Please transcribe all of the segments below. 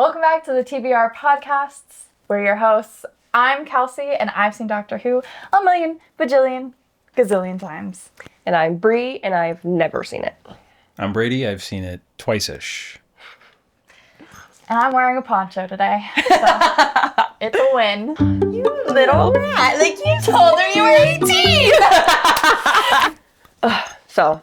Welcome back to the TBR Podcasts. We're your hosts. I'm Kelcie, and I've seen Doctor Who a million, bajillion, gazillion times. And I'm Bree, and I've never seen it. I'm Brady. I've seen it twice-ish. And I'm wearing a poncho today, so it's a win. You little rat. Like, you told her you were 18! So,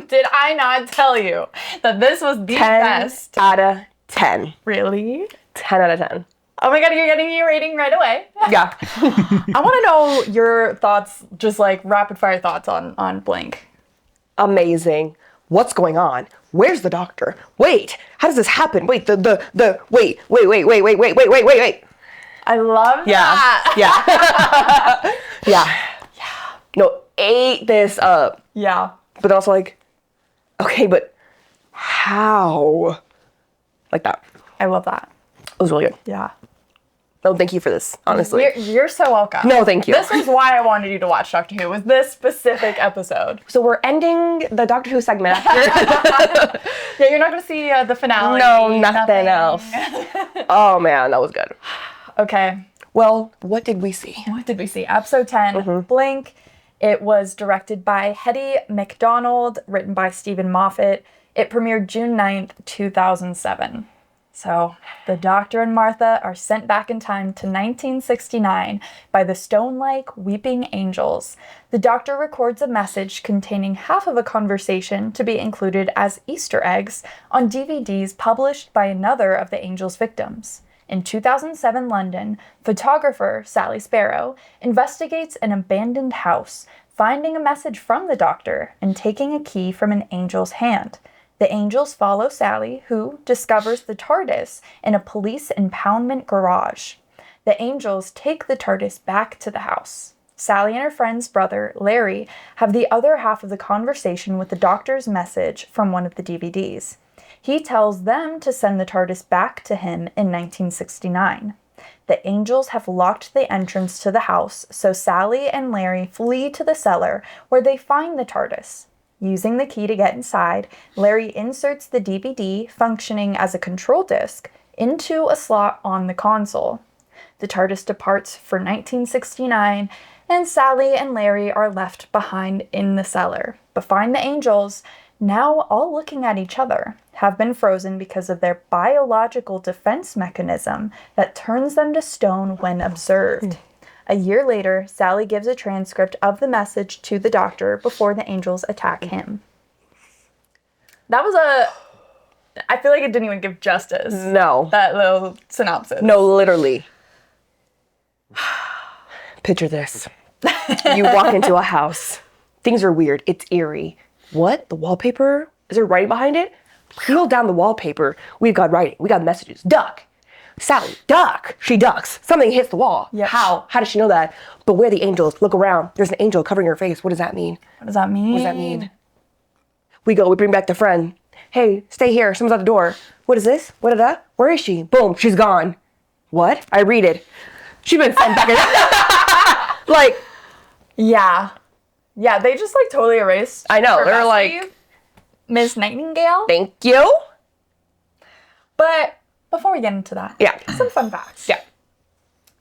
did I not tell you that this was the 10 best? out of 10. Really? 10 out of 10. Oh my god, you're getting your rating right away. Yeah. I want to know your thoughts, just like rapid fire thoughts on Blink. Amazing. What's going on? Where's the doctor? Wait, how does this happen? Wait, wait. I love that. Yeah. Yeah. No, ate this up. Yeah. But also like, okay, but how? Like that. I love that. It was really good. Yeah. No, thank you for this, honestly. You're so welcome. No, thank you. This is why I wanted you to watch Doctor Who, was this specific episode. So we're ending the Doctor Who segment after. Yeah, you're not going to see the finale. No, nothing else. Oh man, that was good. Okay. Well, what did we see? What did we see? Episode 10, Blink. It was directed by Hetty MacDonald, written by Stephen Moffat. It premiered June 9th, 2007. So, the Doctor and Martha are sent back in time to 1969 by the stone-like Weeping Angels. The Doctor records a message containing half of a conversation to be included as Easter eggs on DVDs published by another of the Angels' victims. In 2007 London, photographer Sally Sparrow investigates an abandoned house, finding a message from the Doctor and taking a key from an angel's hand. The angels follow Sally, who discovers the TARDIS in a police impoundment garage. The angels take the TARDIS back to the house. Sally and her friend's brother, Larry, have the other half of the conversation with the Doctor's message from one of the DVDs. He tells them to send the TARDIS back to him in 1969. The angels have locked the entrance to the house, so Sally and Larry flee to the cellar, where they find the TARDIS. Using the key to get inside, Larry inserts the DVD, functioning as a control disc, into a slot on the console. The TARDIS departs for 1969, and Sally and Larry are left behind in the cellar. But find the angels, now all looking at each other, have been frozen because of their biological defense mechanism that turns them to stone when observed. A year later, Sally gives a transcript of the message to the Doctor before the angels attack him. That was I feel like it didn't even give justice. No. That little synopsis. No, literally. Picture this. You walk into a house. Things are weird. It's eerie. What? The wallpaper? Is there writing behind it? Peel down the wallpaper. We've got writing. We got messages. Duck. Sally, duck. She ducks. Something hits the wall. Yep. How? How does she know that? But where are the angels? Look around. There's an angel covering her face. What does that mean? What does that mean? What does that mean? We bring back the friend. Hey, stay here. Someone's at the door. What is this? What is that? Where is she? Boom, she's gone. What? I read it. She's been sent back in. Like. Yeah. Yeah, they just like totally erased. I know. her They're bestie, like, Miss Nightingale. thank you. But before we get into that, Yeah. some fun facts. Yeah.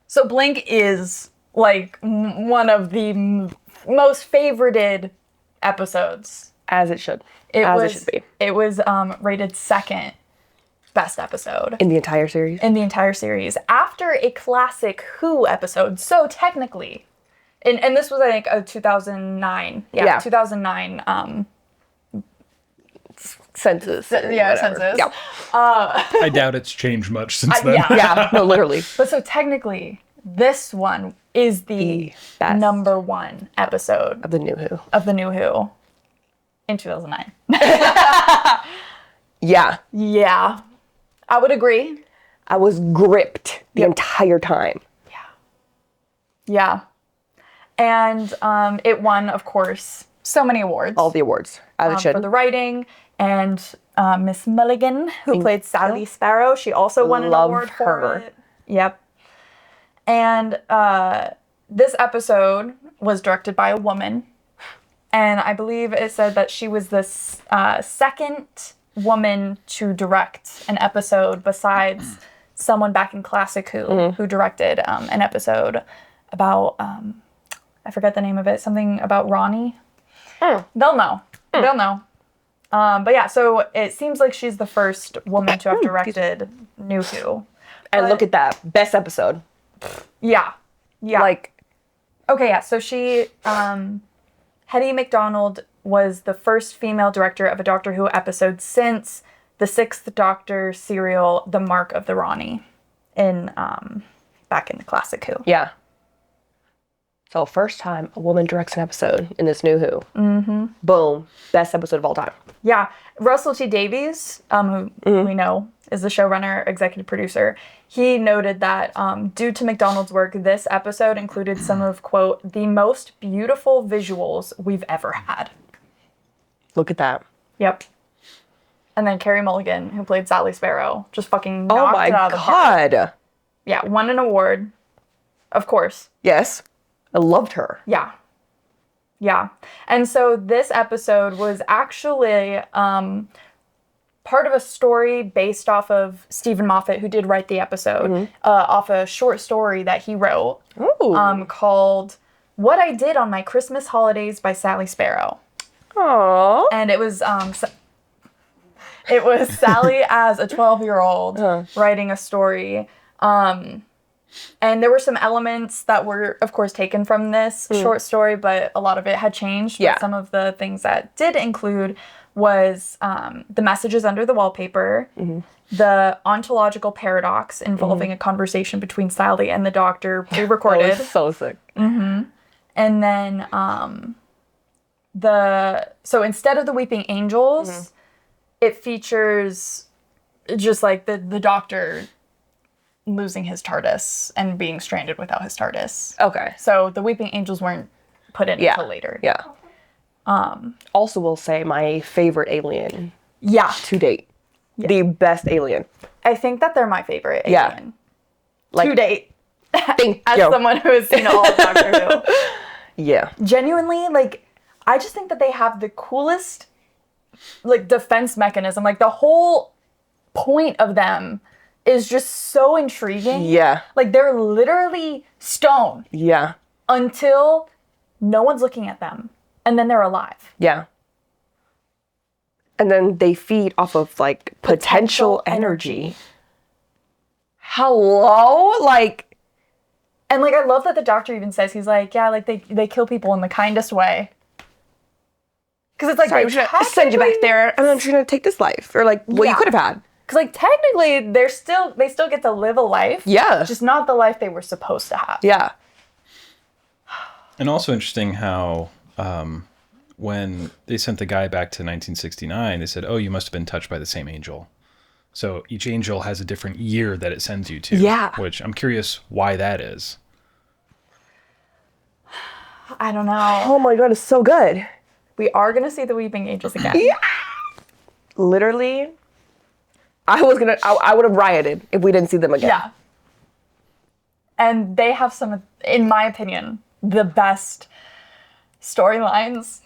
So Blink is like one of the most favorited episodes. As it should. It should be. It was rated second best episode In the entire series? in the entire series, after a classic Who episode. So technically, and this was I think a 2009. Yeah. 2009. Census. Yeah, whatever. census. Yeah. I doubt it's changed much since then. Yeah. Yeah, no, literally. But so technically, this one is the best. number one episode Of the new Who. of the new Who in 2009. Yeah. Yeah, I would agree. I was gripped the entire time. Yeah. And it won, of course, so many awards. All the awards. As it should. For the writing. And Miss Mulligan, who played Sally Sparrow, she also won an Love award for her. it. Yep. And this episode was directed by a woman. And I believe it said that she was the second woman to direct an episode besides someone back in Classic who directed an episode about, I forget the name of it, something about Ronnie. They'll know. They'll know. But yeah, so it seems like she's the first woman to have directed New Who. And look at that. Best episode. Yeah. Yeah. Like, okay, yeah. So she, Hetty McDonald was the first female director of a Doctor Who episode since the Sixth Doctor serial, The Mark of the Ronnie, in back in the Classic Who. yeah. So first time a woman directs an episode in this New Who. Mm-hmm. Boom. Best episode of all time. Yeah. Russell T Davies, who we know is the showrunner, executive producer, he noted that due to McDonald's work, this episode included some of, quote, the most beautiful visuals we've ever had. Look at that. Yep. And then Carey Mulligan, who played Sally Sparrow, just fucking knocked it out of the park. Oh my God. Yeah, won an award. Of course. Yes. I loved her. Yeah. Yeah. And so this episode was actually part of a story based off of Stephen Moffat, who did write the episode, off a short story that he wrote called What I Did on My Christmas Holidays by Sally Sparrow. Aww. And it was Sally as a 12-year-old writing a story. And there were some elements that were, of course, taken from this short story, but a lot of it had changed. Yeah. But some of the things that did include was the messages under the wallpaper, the ontological paradox involving a conversation between Sally and the Doctor pre-recorded. That was so sick. And then so instead of the Weeping Angels, it features just like the Doctor losing his TARDIS and being stranded without his TARDIS. Okay. So the Weeping Angels weren't put in until later. Yeah. Also will say my favorite alien Yeah. to date. Yeah. The best alien. I think that they're my favorite Yeah. alien. Like, To date. Thank As you. someone who has seen all of Doctor Who. Yeah. Genuinely, like, I just think that they have the coolest, like, defense mechanism. Like, the whole point of them is just so intriguing. Yeah. Like, they're literally stone Yeah. until no one's looking at them. And then they're alive. Yeah. And then they feed off of, like, potential energy. Hello? Like... And, like, I love that the Doctor even says, he's like, yeah, like, they kill people in the kindest way. Because it's like, Sorry, I'm just gonna send you back there, and I'm just gonna take this life. Or, like, what you could have had. Because, like, technically, they still get to live a life. Yeah. Just not the life they were supposed to have. Yeah. And also interesting how when they sent the guy back to 1969, they said, oh, you must have been touched by the same angel. So each angel has a different year that it sends you to. Yeah. Which I'm curious why that is. I don't know. Oh my God, it's so good. We are going to see the Weeping Angels again. Yeah. Literally, I would have rioted if we didn't see them again. Yeah. And they have some, in my opinion, the best storylines.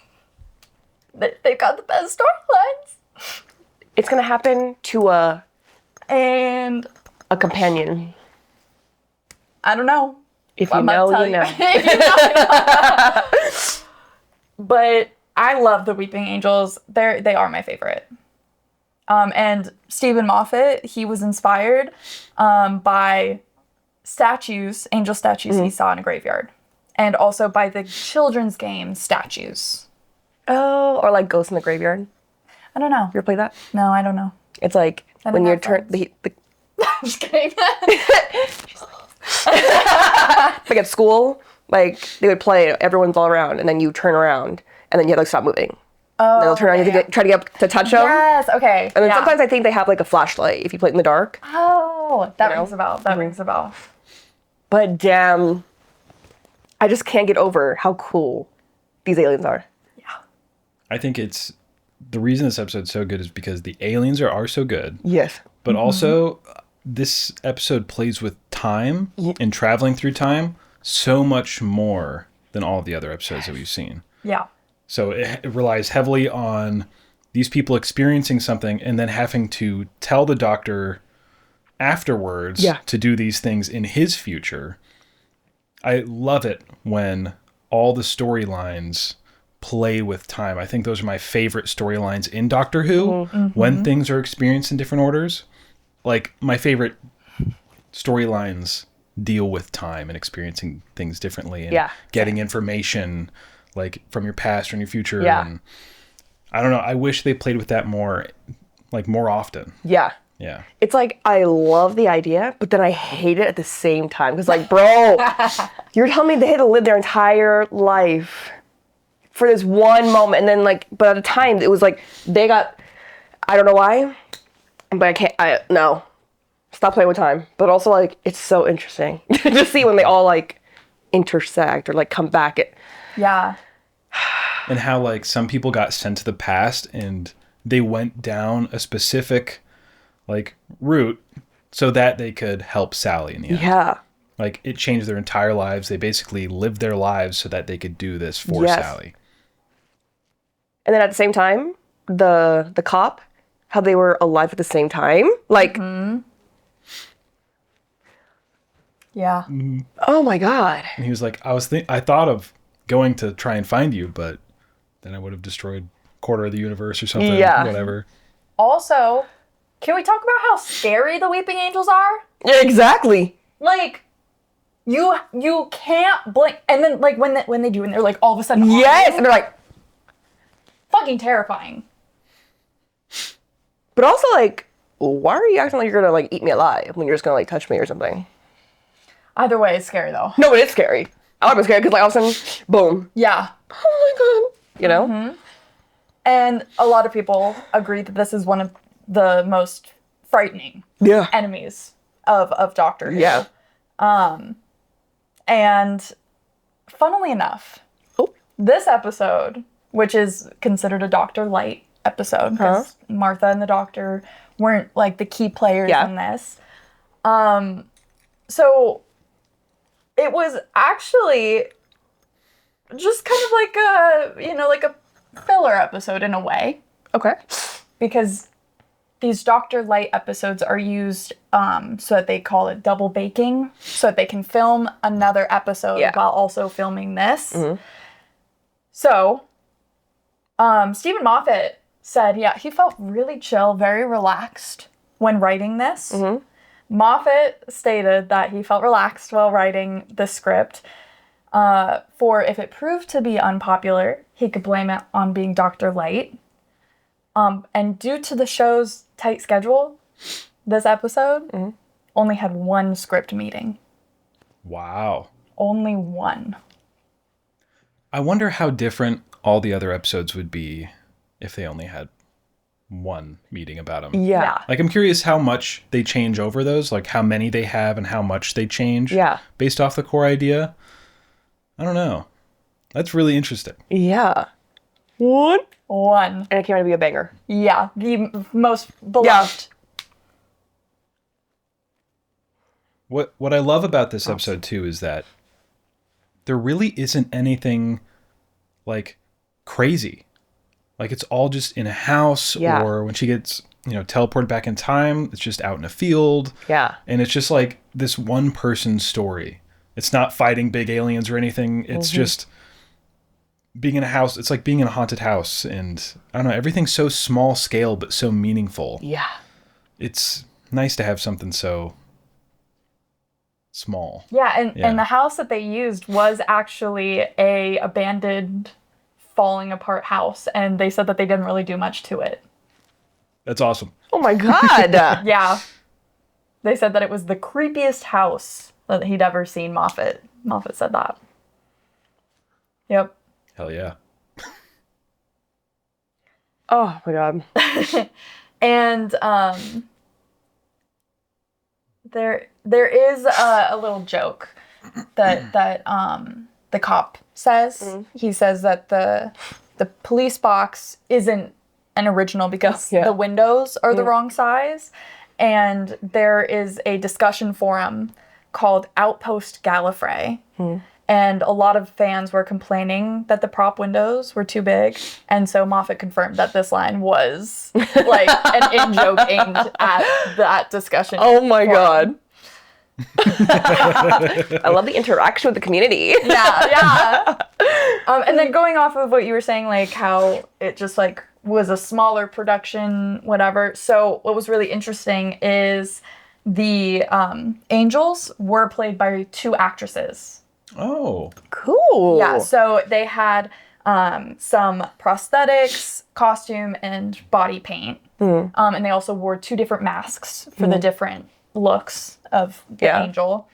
They've got the best storylines. It's gonna happen to a companion. I don't know. If you know, you know. If you know, you know. But I love the Weeping Angels. They are my favorite. And Stephen Moffat, he was inspired by statues, angel statues he saw in a graveyard. And also by the children's game statues. Oh, or like Ghost in the Graveyard. I don't know. You ever play that? No, I don't know. It's like when you're the I'm just kidding. like at school, like they would play, everyone's all around, and then you turn around, and then you have to like, stop moving. Oh, and they'll turn around, you have to try to get to touch them. Yes, okay. And then sometimes I think they have like a flashlight if you play it in the dark. Oh, that You know? rings a bell. That rings a bell. But damn, I just can't get over how cool these aliens are. Yeah. I think it's the reason this episode's so good is because the aliens are so good. Yes. But also, this episode plays with time and traveling through time so much more than all of the other episodes that we've seen. Yeah. So it relies heavily on these people experiencing something and then having to tell the doctor afterwards to do these things in his future. I love it when all the storylines play with time. I think those are my favorite storylines in Doctor Who, when things are experienced in different orders. Like, my favorite storylines deal with time and experiencing things differently and getting information like from your past or in your future. And I don't know. I wish they played with that more often. Yeah. Yeah. It's like, I love the idea, but then I hate it at the same time. Because, like, bro, you're telling me they had to live their entire life for this one moment. And then, like, but at the time, it was like, they got, I don't know why, but no. Stop playing with time. But also, like, it's so interesting to see when they all, like, intersect or, like, come back. Yeah. And how, like, some people got sent to the past and they went down a specific, like, route so that they could help Sally in the end. Yeah. Like, it changed their entire lives. They basically lived their lives so that they could do this for Sally. And then at the same time, the cop, how they were alive at the same time. Like, yeah. Oh my God. And he was like, I thought of going to try and find you, but then I would have destroyed a quarter of the universe or something. Yeah. Whatever. Also, can we talk about how scary the Weeping Angels are? Yeah, exactly. Like, you can't blink. And then, like, when they do, and they're, like, all of a sudden Yes. And they're like, fucking terrifying. but also, like, why are you acting like you're gonna, like, eat me alive when you're just gonna, like, touch me or something? Either way, it's scary, though. No, it is scary. I would have been scared because, like, all of a sudden, boom. Yeah. Oh my God. You know? And a lot of people agree that this is one of the most frightening enemies of Doctor Who. Yeah. And funnily enough, this episode, which is considered a Doctor Light episode, because Martha and the Doctor weren't, like, the key players in this. So it was actually just kind of like a filler episode in a way. Okay. Because these Doctor Light episodes are used so that they call it double baking, so that they can film another episode while also filming this. So, Stephen Moffat said, he felt really chill, very relaxed when writing this. Moffat stated that he felt relaxed while writing the script. For if it proved to be unpopular, he could blame it on being Dr. Light. And due to the show's tight schedule, this episode only had one script meeting. Wow. Only one. I wonder how different all the other episodes would be if they only had one meeting about them. Yeah. Like, I'm curious how much they change over those, like how many they have and how much they change based off the core idea. I don't know. That's really interesting. Yeah. One. One. And it came out to be a banger. Yeah. The most beloved. What I love about this episode, too, is that there really isn't anything, like, crazy. Like, it's all just in a house, or when she gets, teleported back in time, it's just out in a field. Yeah. And it's just, like, this one person's story. It's not fighting big aliens or anything. It's just being in a house. It's like being in a haunted house. And, I don't know, everything's so small scale, but so meaningful. Yeah. It's nice to have something so small. Yeah, and the house that they used was actually a abandoned, falling apart house, and they said that they didn't really do much to it. That's awesome. Oh my God. Yeah. They said that it was the creepiest house that he'd ever seen, Moffat. Moffat said that. Yep. Hell yeah. Oh my God. And there is a little joke that the cop says. He says that the police box isn't an original because the windows are the wrong size. And there is a discussion forum called Outpost Gallifrey. And a lot of fans were complaining that the prop windows were too big. And so Moffat confirmed that this line was like an in-joke aimed at that discussion. Oh my God. I love the interaction with the community. Yeah. And then going off of what you were saying, like how it just like was a smaller production, whatever. So what was really interesting is the angels were played by 2 actresses. Oh. Cool. Yeah, so they had some prosthetics, costume, and body paint. And they also wore 2 different masks for the different looks of the angel.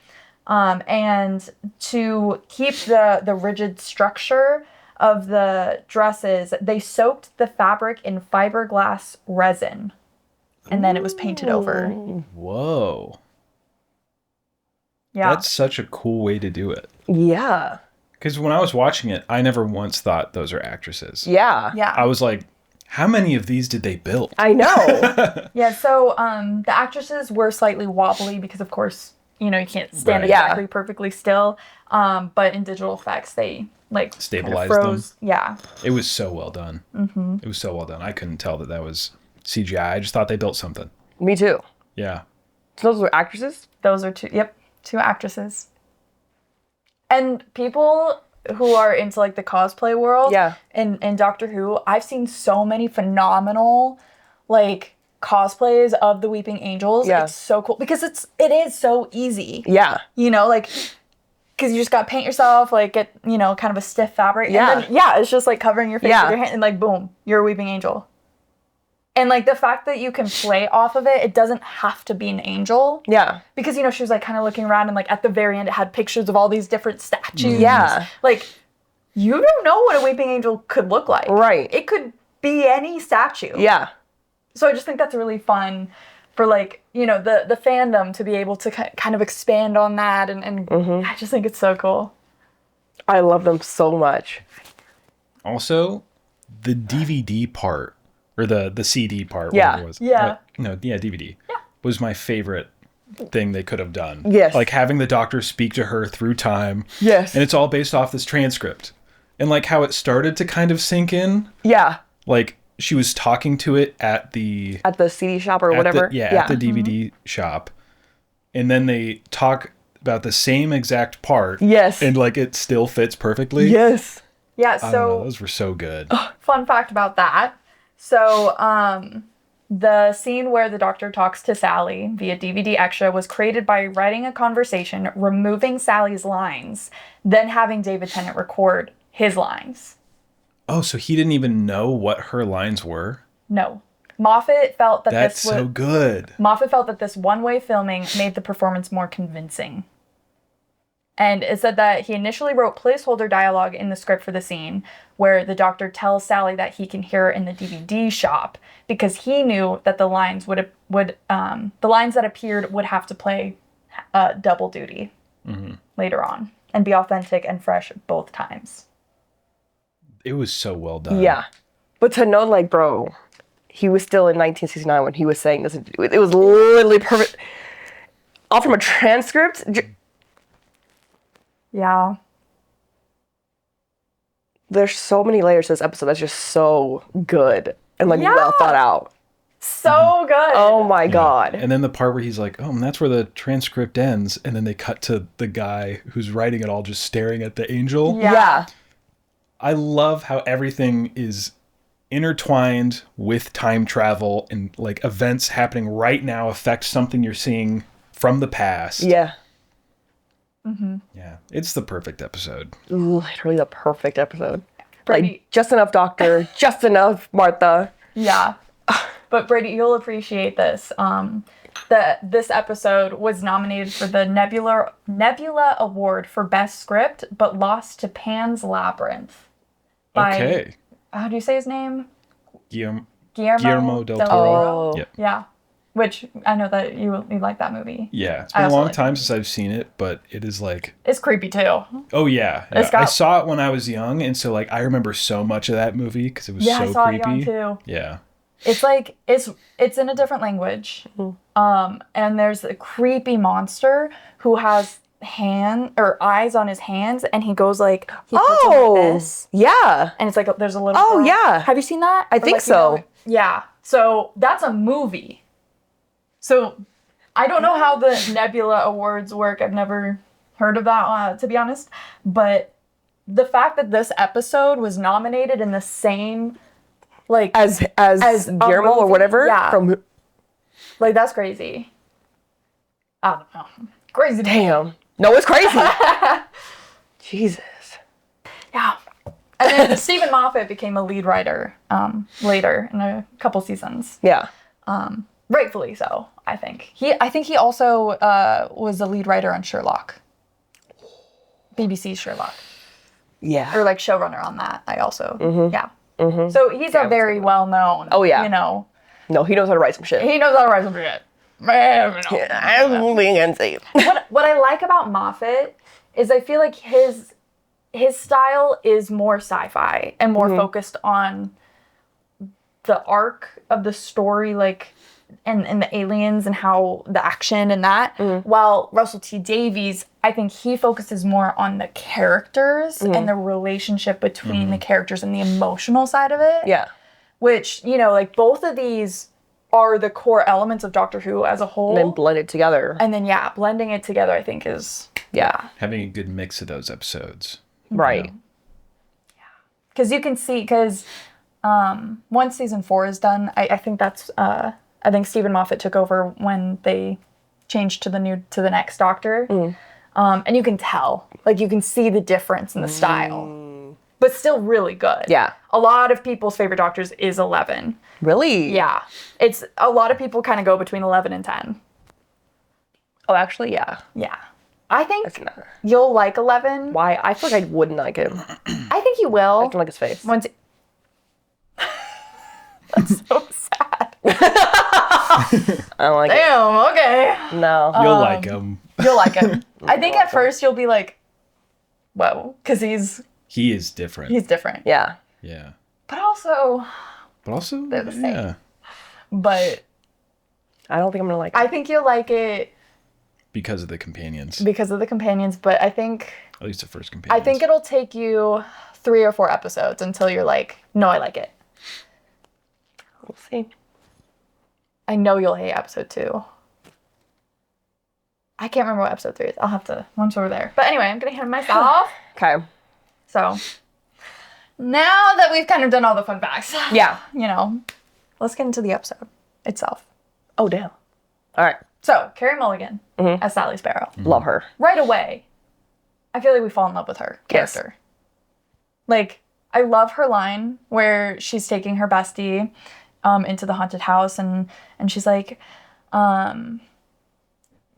And to keep the rigid structure of the dresses, they soaked the fabric in fiberglass resin. And then it was painted over. Whoa. Yeah. That's such a cool way to do it. Yeah. Because when I was watching it, I never once thought those are actresses. Yeah. Yeah. I was like, how many of these did they build? I know. Yeah, so the actresses were slightly wobbly because, of course, you can't stand Right. exactly perfectly still. But in digital effects, they like Stabilized kind of froze. them. Yeah. It was so well done. Mm-hmm. It was so well done. I couldn't tell that was CGI. I just thought they built something. Me too. Yeah. So those were actresses? Those are 2 actresses. And people who are into like the cosplay world, and Doctor Who, I've seen so many phenomenal like cosplays of the Weeping Angels. Yeah. It's so cool because it is so easy. Yeah. Like because you just got to paint yourself, like get, kind of a stiff fabric. Yeah. And then, it's just like covering your face with your hand and like, boom, you're a Weeping Angel. And like the fact that you can play off of it, it doesn't have to be an angel. Yeah. Because, she was like kind of looking around and like at the very end, it had pictures of all these different statues. Yeah. Like, you don't know what a Weeping Angel could look like. Right. It could be any statue. Yeah. So I just think that's really fun for like, the fandom to be able to kind of expand on that. And I just think it's so cool. I love them so much. Also, the DVD part, or the CD part, Yeah. whatever it was. Yeah. DVD. Yeah. Was my favorite thing they could have done. Yes. Like having the doctor speak to her through time. Yes. And it's all based off this transcript. And like how it started to kind of sink in. Yeah. Like she was talking to it at the CD shop or whatever. At the DVD shop. And then they talk about the same exact part. Yes. And like it still fits perfectly. Yes. Yeah, I don't know, so those were so good. fun fact about that. So, the scene where the doctor talks to Sally via DVD extra was created by writing a conversation, removing Sally's lines, then having David Tennant record his lines. Oh, so he didn't even know what her lines were? No. Moffat felt that That's this was so good. Moffat felt that this one-way filming made the performance more convincing. And it said that he initially wrote placeholder dialogue in the script for the scene where the doctor tells Sally that he can hear her in the DVD shop because he knew that the lines the lines that appeared would have to play double duty later on and be authentic and fresh both times. It was so well done. Yeah. But to know, like, bro, he was still in 1969 when he was saying this. It was literally perfect. All from a transcript. Yeah. There's so many layers to this episode that's just so good and like well thought out. So good. Oh my God. And then the part where he's like, oh, and that's where the transcript ends. And then they cut to the guy who's writing it all just staring at the angel. Yeah. I love how everything is intertwined with time travel and like events happening right now affect something you're seeing from the past. Yeah. Yeah. It's the perfect episode. Literally the perfect episode. Brady. Like, just enough Doctor, just enough Martha. Yeah. But Brady, you'll appreciate this. This episode was nominated for the Nebula Award for Best Script, but lost to Pan's Labyrinth. Okay. How do you say his name? Guillermo del Toro. Oh. Yep. Yeah. Which I know that you like that movie. Yeah. It's I been a also long like time since I've seen it, but it is like, It's creepy too. oh yeah. It's I got- saw it when I was young. And so like, I remember so much of that movie because it was Yeah, so I saw creepy. it young too. Yeah. It's like it's in a different language. And there's a creepy monster who has hand or eyes on his hands, and he goes like he puts them like this, yeah. and it's like there's a little. Oh, girl. yeah. Have you seen that? I Or, think like, so. Yeah. So that's a movie. So I don't know how the Nebula Awards work. I've never heard of that, to be honest. But the fact that this episode was nominated in the same, like As a Guillermo or movie? whatever. Yeah. From Like, that's crazy. I don't know. Crazy. damn. No, it's crazy. Jesus. Yeah. And then Stephen Moffat became a lead writer later in a couple seasons. Yeah. Rightfully so, I think. I think he also was a lead writer on Sherlock. BBC's Sherlock. Yeah. Or like showrunner on that. I also, yeah. So he's a very well-known, Oh, yeah. you know. No, he knows how to write some shit. He knows how to write some shit. I'm being unsafe. What I like about Moffat is I feel like his style is more sci-fi and more focused on the arc of the story, like, and the aliens and how the action and that. While Russell T Davies, I think he focuses more on the characters and the relationship between the characters and the emotional side of it. Yeah. Which, you know, like both of these are the core elements of Doctor Who as a whole. And then blend it together. And then, yeah, blending it together, I think is, Yeah. Having a good mix of those episodes. Right. because you can see, because once season 4 is done, I think that's, I think Stephen Moffat took over when they changed to the next Doctor. And you can tell, like you can see the difference in the style, but still really good. Yeah. A lot of people's favorite Doctors is 11. Really? Yeah. It's a lot of people kind of go between 11 and 10. Oh, actually, yeah. Yeah. I think That's not. you'll like 11. Why? I feel like I wouldn't like him. I think you will. I don't like his face. Once That's so sad. I don't like it. Damn, okay. No. You'll like him. You'll like him. I think at first you'll be like, whoa, because He is different. he's different. Yeah. Yeah. But also, But also, They're the same. yeah. but I don't think I'm gonna like it. I think you'll like it Because of the companions. because of the companions, but I think At least the first companions. I think it'll take you 3 or 4 episodes until you're like, no, I like it. We'll see. I know you'll hate episode 2. I can't remember what episode 3 is. I'll have to once we're there. But anyway, I'm gonna hand myself. Okay. So now that we've kind of done all the fun facts, Yeah. you know, let's get into the episode itself. Oh, damn. All right. So Carey Mulligan as Sally Sparrow. Love her. Right away, I feel like we fall in love with her Yes. character. Like, I love her line where she's taking her bestie into the haunted house and she's like,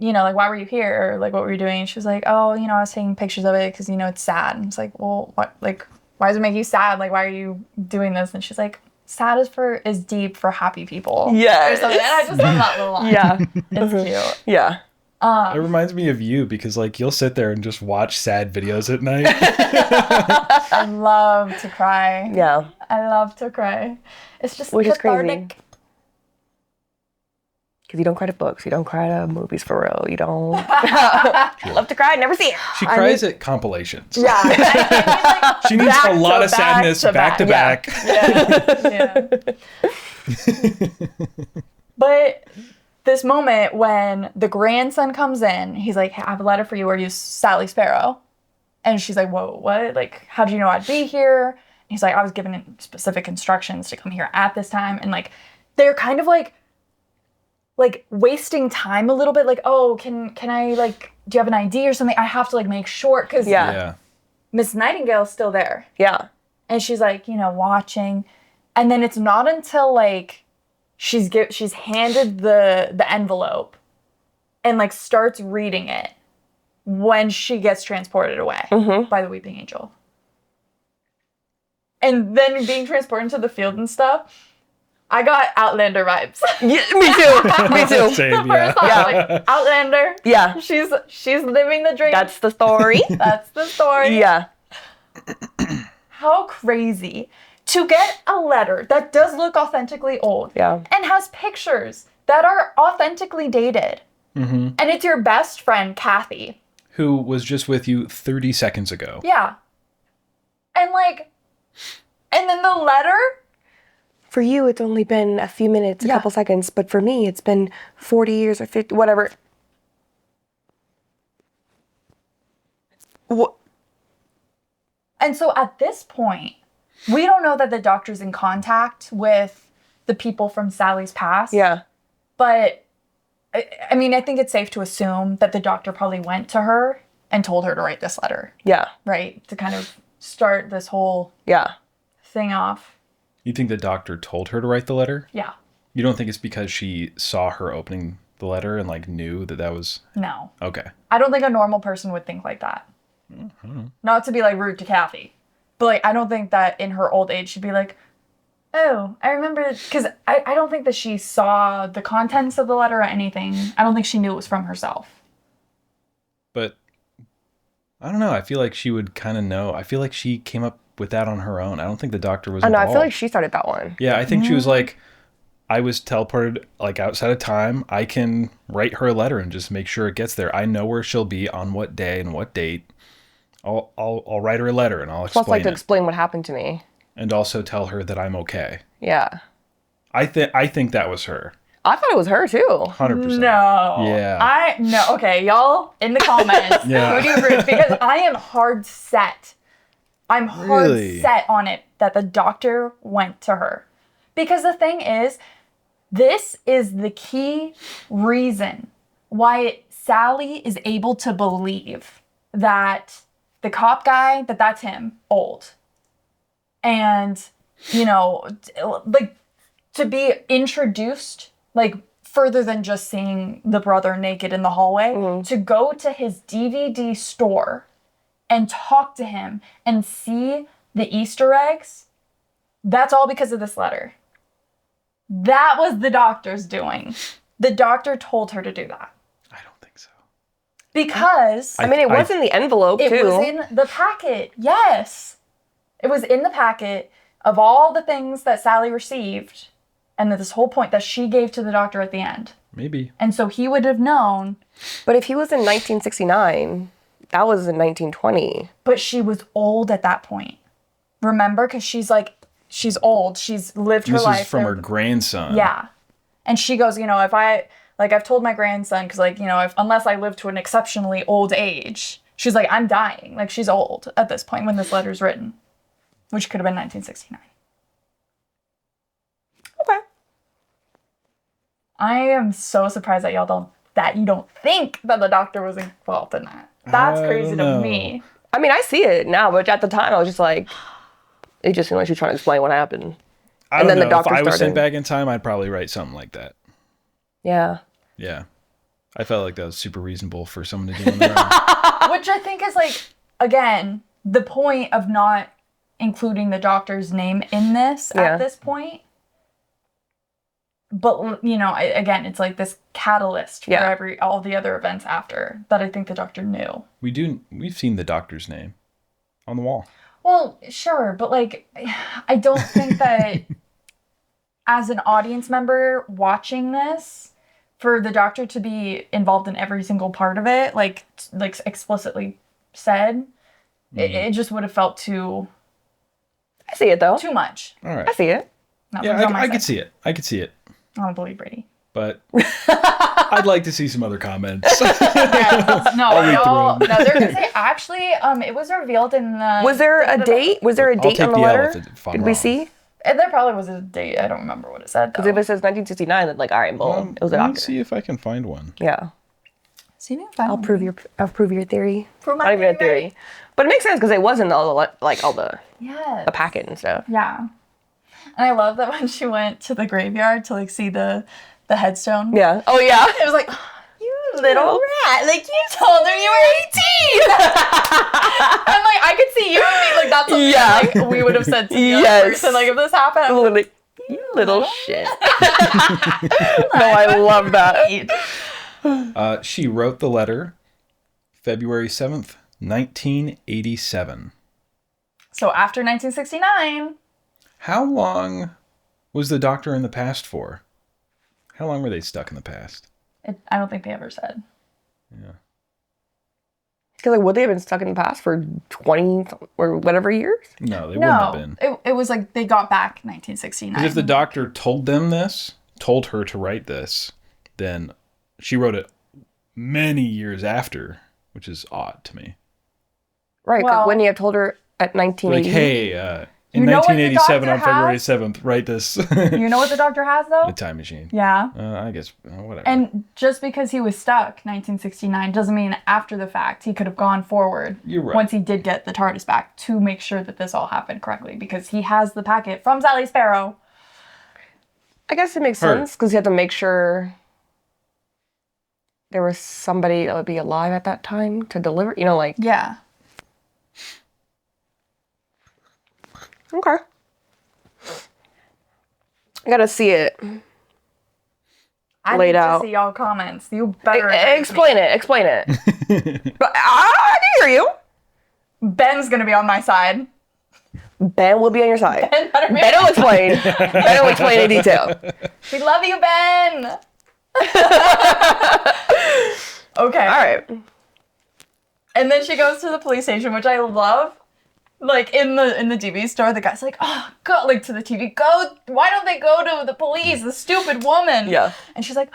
you know, like, why were you here? Or, like, what were you doing? And she was like, oh, you know, I was taking pictures of it because, you know, it's sad. And it's like, well, what, like, why does it make you sad? Like, why are you doing this? And she's like, sad is deep for happy people. Yes. Or something. And I just love that little line. Yeah. It's cute. Yeah. It reminds me of you because, like, you'll sit there and just watch sad videos at night. I love to cry. Yeah. I love to cry. It's just Which is cathartic. crazy. Because you don't cry to books. You don't cry to movies for real. You don't. Love to cry. Never see it. She cries at compilations. Yeah. I She needs back a lot to of sadness back to back. back. But this moment when the grandson comes in, he's like, hey, I have a letter for you. Are you Sally Sparrow? And she's like, whoa, what? Like, how did you know I'd be here? And he's like, I was given specific instructions to come here at this time. And like, they're kind of like wasting time a little bit. Like, oh, can I, like, do you have an ID or something? I have to, like, make sure. Because Yeah. Miss Nightingale's still there. Yeah. And she's like, you know, watching. And then it's not until like she's handed the envelope and like starts reading it when she gets transported away by the Weeping Angel. And then being transported to the field and stuff, I got Outlander vibes. Yeah, me too. Me too. Same, The first thought, Yeah. like, Outlander. Yeah. She's living the dream. That's the story. That's the story. Yeah. How crazy to get a letter that does look authentically old Yeah. and has pictures that are authentically dated. And it's your best friend, Kathy. who was just with you 30 seconds ago. Yeah. And like, and then the letter. For you, it's only been a few minutes, a couple seconds, but for me, it's been 40 years or 50, whatever. What? And so at this point, we don't know that the doctor's in contact with the people from Sally's past. Yeah. But I mean, I think it's safe to assume that the doctor probably went to her and told her to write this letter. Yeah. Right? To kind of start this whole thing off. You think the doctor told her to write the letter? Yeah. You don't think it's because she saw her opening the letter and like knew that was... No. Okay. I don't think a normal person would think like that. Not to be like rude to Kathy, but like I don't think that in her old age she'd be like, oh, I remember, because I don't think that she saw the contents of the letter or anything. I don't think she knew it was from herself. But I don't know. I feel like she would kind of know. I feel like she came up with that on her own. I don't think the doctor was involved. I feel like she started that one. Yeah, I think she was like, I was teleported like outside of time. I can write her a letter and just make sure it gets there. I know where she'll be on what day and what date. I'll write her a letter and I'll explain Plus, like, to it. explain what happened to me. And also tell her that I'm okay. Yeah. I think that was her. I thought it was her, too. 100%. No. Yeah. No. Okay, y'all in the comments. Yeah. Who do you agree with? Because I am hard set. I'm hard Really? set on it that the doctor went to her. Because the thing is, this is the key reason why Sally is able to believe that the cop guy, that's him, old. And, you know, like, to be introduced, like, further than just seeing the brother naked in the hallway, to go to his DVD store and talk to him and see the Easter eggs, that's all because of this letter. That was the doctor's doing. The doctor told her to do that. I don't think so. Because... I mean, it was in the envelope, it too. was in the packet, yes. It was in the packet of all the things that Sally received and this whole point that she gave to the doctor at the end. Maybe. And so he would have known. But if he was in 1969, that was in 1920. But she was old at that point. Remember? Because she's like, she's old. She's lived her life. This is from her grandson. Yeah. And she goes, you know, if I, like, I've told my grandson, because, like, you know, unless I live to an exceptionally old age, she's like, I'm dying. Like, she's old at this point when this letter's written, which could have been 1969. Okay. I am so surprised that you don't think that the doctor was involved in that. That's crazy to me. I mean, I see it now, but at the time, I was just like, it just seemed like she was trying to explain what happened. I don't know. the doctor if I was sent started. back in time, I'd probably write something like that. Yeah. Yeah. I felt like that was super reasonable for someone to do on their own. Which I think is, like, again, the point of not including the doctor's name in this at this point. But, you know, again, it's like this catalyst for all the other events after that I think the doctor knew. We've seen the doctor's name on the wall. Well, sure, but, like, I don't think that as an audience member watching this, for the doctor to be involved in every single part of it, like explicitly said, it just would have felt too... I see it, though. Too much. All right. I see it. No, Yeah, I could see it. I could see it. I don't believe Brady. But I'd like to see some other comments. No, read they're gonna say actually, it was revealed in the. Was there a date? Was there a date take on the the L letter? if I'm Did we wrong. see? There probably was a date. I don't remember what it said. Because if it says 1969, then like, all right, boom, it was a Let me doctor. see if I can find one. Yeah. See if I can find I'll one. prove your theory. Prove my Not even a theory. theory, but it makes sense because it wasn't all the Yes. the packet and stuff. Yeah. And I love that when she went to the graveyard to like see the headstone. Yeah. Oh yeah. It was like, you little rat! Like you told her you were 18. I'm like, I could see you and me. Like that's something like we would have said to the other person. Like if this happened, I'm Literally, you little shit. No, I love that. She wrote the letter February 7th, 1987. So after 1969. How long was the doctor in the past for? How long were they stuck in the past? I don't think they ever said. Yeah. Because like, would they have been stuck in the past for 20 or whatever years? No, they wouldn't have No, been. it was like they got back 1969. Because if the doctor told her to write this, then she wrote it many years after, which is odd to me. Right, Well- wouldn't you have told her at 1980? Like, hey, in You know what the 1987 on doctor February has? 7th, write this. You know what the doctor has though? A time machine. Yeah. I guess, whatever. And just because he was stuck 1969 doesn't mean after the fact he could have gone forward. You're right. Once he did get the TARDIS back to make sure that this all happened correctly because he has the packet from Sally Sparrow. I guess it makes Her. sense because you have to make sure there was somebody that would be alive at that time to deliver. You know, like, Yeah. okay. I gotta see it. I Laid need out. to see y'all comments. You better Explain it. But I can hear you. Ben's gonna be on my side. Ben will be on your side. Ben better be- Ben will explain. Ben will explain in detail. We love you, Ben. Okay. All right. And then she goes to the police station, which I love. Like in the TV store, the guy's like, "Oh, go like to the TV. Go. Why don't they go to the police? The stupid woman." Yeah. And she's like,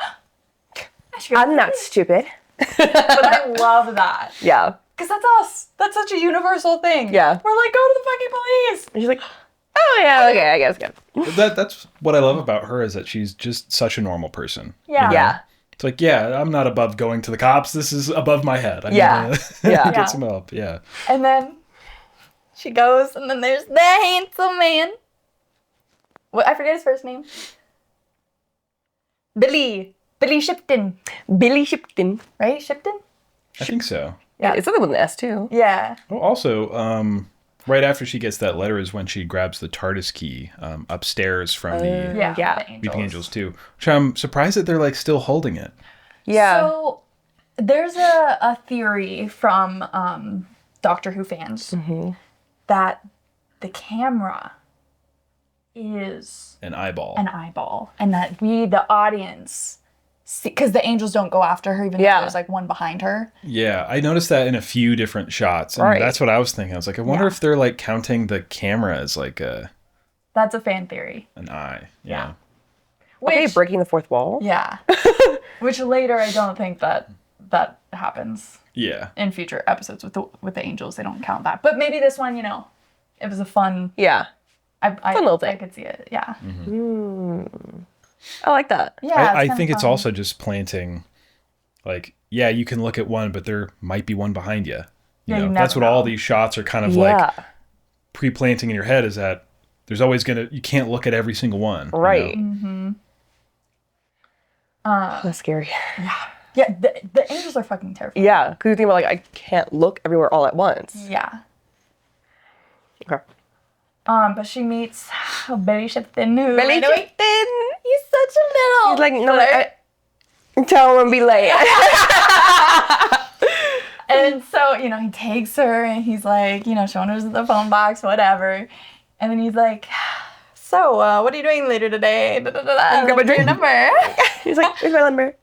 I should go to I'm the not police." stupid. But I love that Yeah. because that's us. That's such a universal thing. Yeah. We're like, go to the fucking police. And she's like, oh, yeah, okay, I guess good. That's what I love about her is that she's just such a normal person. Yeah. Yeah. It's like, yeah, I'm not above going to the cops. This is above my head. I Yeah. need to Yeah. get some help. Yeah. And then she goes, and then there's the handsome man. What I forget his first name. Billy Shipton, Billy Shipton. right? Shipton. I think so. Yeah. It's something with an S, too. Yeah. Oh, also, right after she gets that letter is when she grabs the TARDIS key upstairs from the Yeah. Yeah. The Weeping Angels too. Which I'm surprised that they're like still holding it. Yeah. So there's a theory from Doctor Who fans that the camera is An eyeball. an eyeball, and that we, the audience, see, because the angels don't go after her, even Yeah. though there's like one behind her. Yeah, I noticed that in a few different shots. And Right. that's what I was thinking. I was like, I wonder Yeah. if they're like counting the camera as like That's a fan theory. an eye. Yeah. Okay, Which, breaking the fourth wall. yeah. Which later, I don't think that happens Yeah. in future episodes with the angels. They don't count that. But maybe this one, it was a fun. Yeah. I Fun little thing. I could see it. Yeah. I like that. Yeah. I kinda think it's fun. also just planting, like, yeah, you can look at one, but there might be one behind you. Yeah, you That's never what all know. these shots are kind of Yeah. like pre-planting in your head is that there's always you can't look at every single one. Right. Mm-hmm. That's scary. Yeah. The angels are fucking terrifying. Yeah. Because you think about, like, I can't look everywhere all at once. Yeah. Okay. But she meets Billy Shipton, who Billy right away- Shipton. He's such a little. He's like, no, flirt. tell him to be late. And so, he takes her and he's like, showing her the phone box, whatever. And then he's like, so, what are you doing later today? Da, da, da, da. grab a drink. Your number. He's like, here's my number.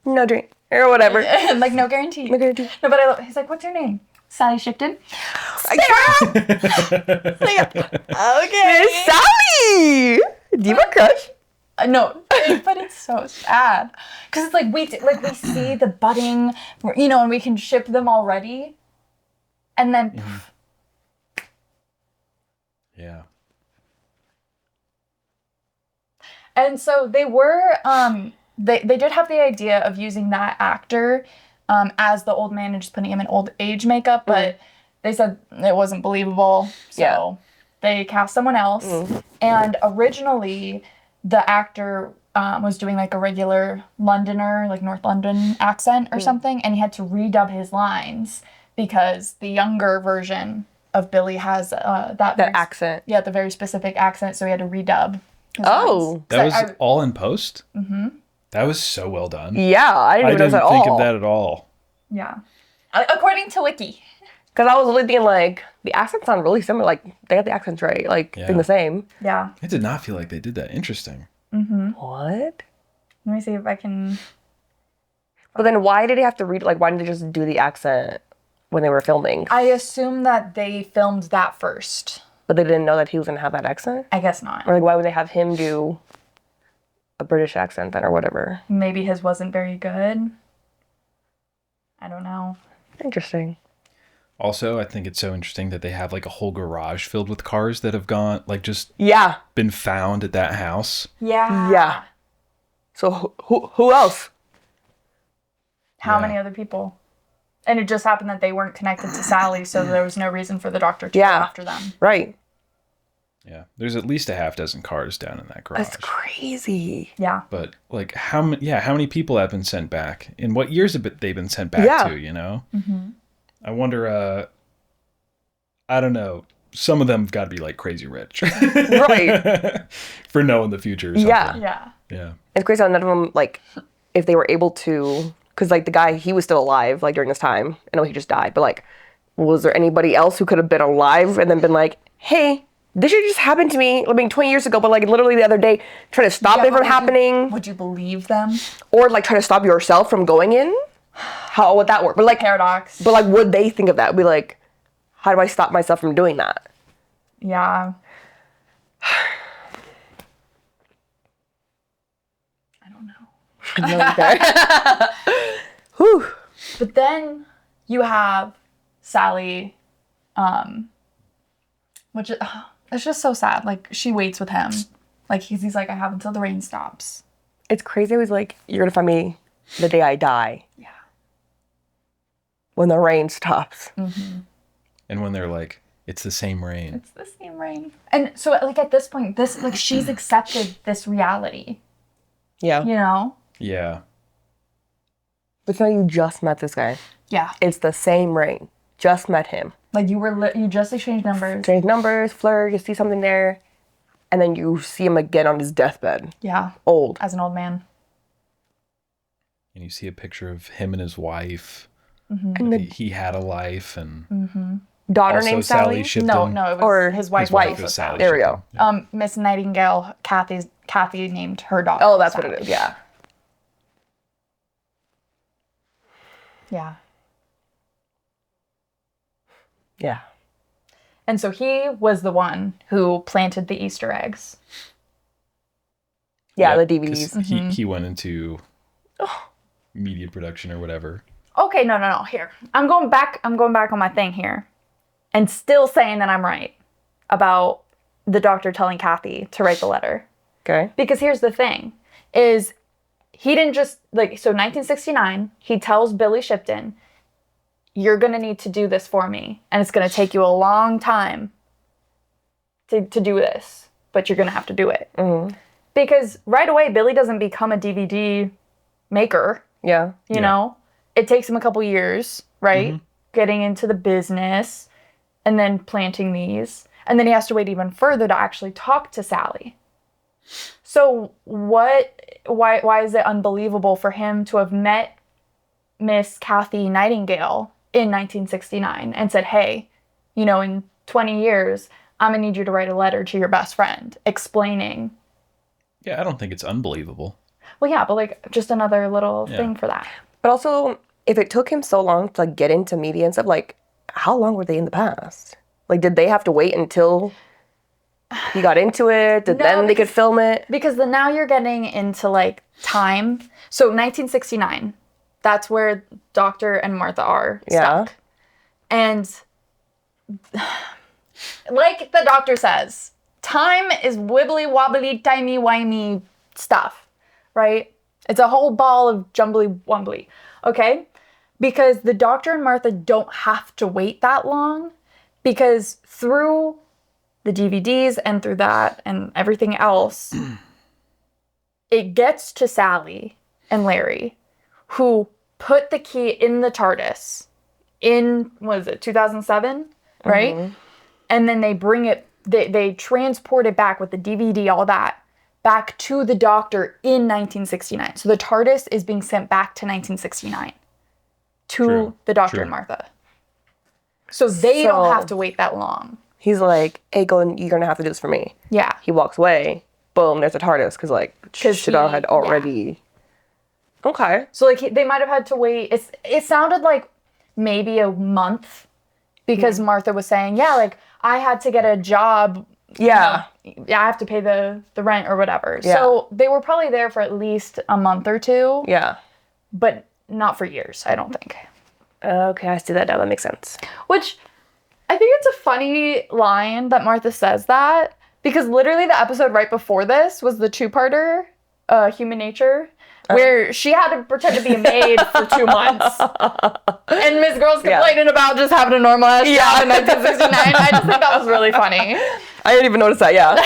No drink. Or whatever. And like, no guarantee. No guarantee. No, but he's like, what's your name? Sally Shipton. Like, okay. Sally! Do you have a crush? No, but it's so sad because it's like we see the budding, and we can ship them already, and then Yeah. and so they were they did have the idea of using that actor as the old man and just putting him in old age makeup, but they said it wasn't believable, so Yeah. they cast someone else. And originally, the actor was doing like a regular Londoner, like North London accent or something, and he had to redub his lines because the younger version of Billy has that very, accent. yeah, the very specific accent, so he had to redub his Oh. lines. That was I- all in post? Mm-hmm. That was so well done. Yeah, I didn't I even notice didn't at think all. of that at all. Yeah. According to Wiki. Because I was really thinking, like, the accents sound really similar. Like, they got the accents right. Like, Yeah. being the same. Yeah. I did not feel like they did that. Interesting. What? Let me see if I can. But then why did he have to read, like, why didn't they just do the accent when they were filming. I assume that they filmed that first. But they didn't know that he was going to have that accent? I guess not. Or like, why would they have him do a British accent then or whatever? Maybe his wasn't very good. I don't know. Interesting. Also, I think it's so interesting that they have like a whole garage filled with cars that have gone, like just Yeah. been found at that house. Yeah. Yeah. So who else? How Yeah. many other people? And it just happened that they weren't connected to Sally, so there was no reason for the doctor to go Yeah. after them. Right. Yeah, there's at least a half dozen cars down in that garage. That's crazy. Yeah. But like, how many people have been sent back? In what years have they been sent back Yeah. to? You know, I wonder. I don't know. Some of them have got to be like crazy rich, Right. for knowing the future. Or something. Yeah. Yeah. Yeah. It's crazy how none of them, like, if they were able to, because, like, the guy, he was still alive, like, during this time. I know he just died, but, like, was there anybody else who could have been alive and then been like, hey, this shit just happened to me, I mean, 20 years ago, but, like, literally the other day, trying to stop it from happening, Would you believe them? or, like, try to stop yourself from going in? How would that work? But, like, Paradox. but, like, would they think of that? Be like, how do I stop myself from doing that? Yeah. I don't know. Whew. But then you have Sally, which is, it's just so sad. Like, she waits with him. Like, he's like, I have until the rain stops. It's crazy. It was like, you're going to find me the day I die. Yeah. When the rain stops. And when they're like, it's the same rain. It's the same rain. And so, like, at this point, she's accepted this reality, Yeah. you know? Yeah. But now you just met this guy. Yeah. It's the same rain. Just met him. Like, you just exchanged numbers. Change numbers, flirt, you see something there, and then you see him again on his deathbed. Yeah. Old. As an old man. And you see a picture of him and his wife. And the He had a life, and daughter also named Sally Sally. shipped No, him. no, it was Or his wife. His wife also was Sally. There we shipped go. him. Miss Nightingale, Kathy named her daughter. Oh, that's Sally. what it is. Yeah. Yeah. Yeah. And so he was the one who planted the Easter eggs. Yeah, Yep, the 'cause DVDs. He went into media production or whatever. Okay, no. Here. I'm going back on my thing here. And still saying that I'm right about the doctor telling Kathy to write the letter. Okay. Because here's the thing, is he didn't just, like, so 1969, he tells Billy Shipton, you're going to need to do this for me. And it's going to take you a long time to do this. But you're going to have to do it. Mm-hmm. Because right away, Billy doesn't become a DVD maker. Yeah. You know, it takes him a couple years, right? Getting into the business and then planting these. And then he has to wait even further to actually talk to Sally. So why is it unbelievable for him to have met Miss Kathy Nightingale in 1969 and said, hey, you know, in 20 years, I'm going to need you to write a letter to your best friend explaining. Yeah, I don't think it's unbelievable. Well, yeah, but like just another little thing for that. But also, if it took him so long to like get into media and stuff, like, how long were they in the past? Like, did they have to wait until he got into it? Then they could film it? Because now you're getting into like time. So 1969, that's where Doctor and Martha are stuck. And like the doctor says, time is wibbly wobbly, timey wimey stuff, right? It's a whole ball of jumbly wumbly, okay? Because the doctor and Martha don't have to wait that long, because through the DVDs and through that and everything else, it gets to Sally and Larry, who put the key in the TARDIS in, what is it, 2007, right? And then they bring it, they transport it back with the DVD, all that, back to the doctor in 1969. So the TARDIS is being sent back to 1969 to the doctor and Martha. So they don't have to wait that long. He's like, hey, you're going to have to do this for me. Yeah. He walks away. Boom, there's a TARDIS. Because, like, shit had already... Okay. So, like, they might have had to wait. It sounded like maybe a month because Martha was saying, yeah, like, I had to get a job. Yeah. I have to pay the rent or whatever. Yeah. So they were probably there for at least a month or two. Yeah. But not for years, I don't think. Okay, I see that now. That makes sense. Which, I think it's a funny line that Martha says that, because literally the episode right before this was the two-parter, Human Nature, where she had to pretend to be a maid for 2 months. And Miss Girl's complaining about just having a normal ass job in 1969. I just think that was really funny. I didn't even notice that, yeah.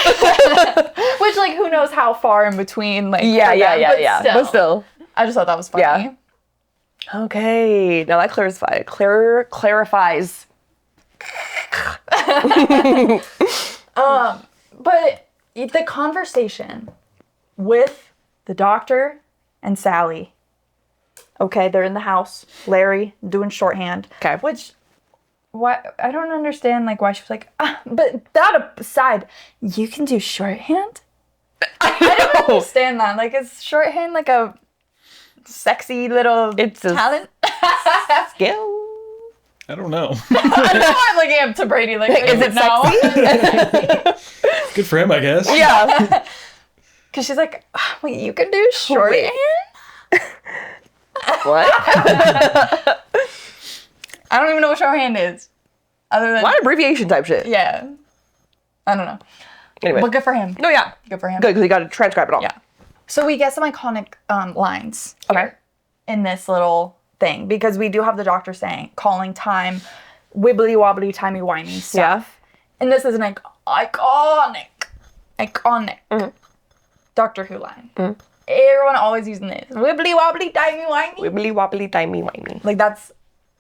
Which, like, who knows how far in between, like, yeah. But still. I just thought that was funny. Yeah. Okay, now that clarifies. But the conversation with the doctor and Sally. Okay, they're in the house. Larry doing shorthand. Okay. Which, why I don't understand, like, why she was like, but that aside, you can do shorthand? I don't understand that. Like, is shorthand like a sexy little talent? Skill? I don't know. I know I'm looking up to Brady like, Is it sexy? Good for him, I guess. Yeah. Because she's like, wait, you can do shorthand? What? I don't even know what shorthand is. Other than... A lot of abbreviation type shit. Yeah. I don't know. Anyway. But good for him. No, yeah. Good for him. Good, because he got to transcribe it all. Yeah. So we get some iconic lines. Okay. In this little thing. Because we do have the doctor saying, calling time, wibbly wobbly, timey wimey stuff. Yeah. And this is an iconic Doctor Who line. Mm-hmm. Everyone always using this. Wibbly wobbly, timey wimey. Wibbly wobbly, timey wimey. Like, that's,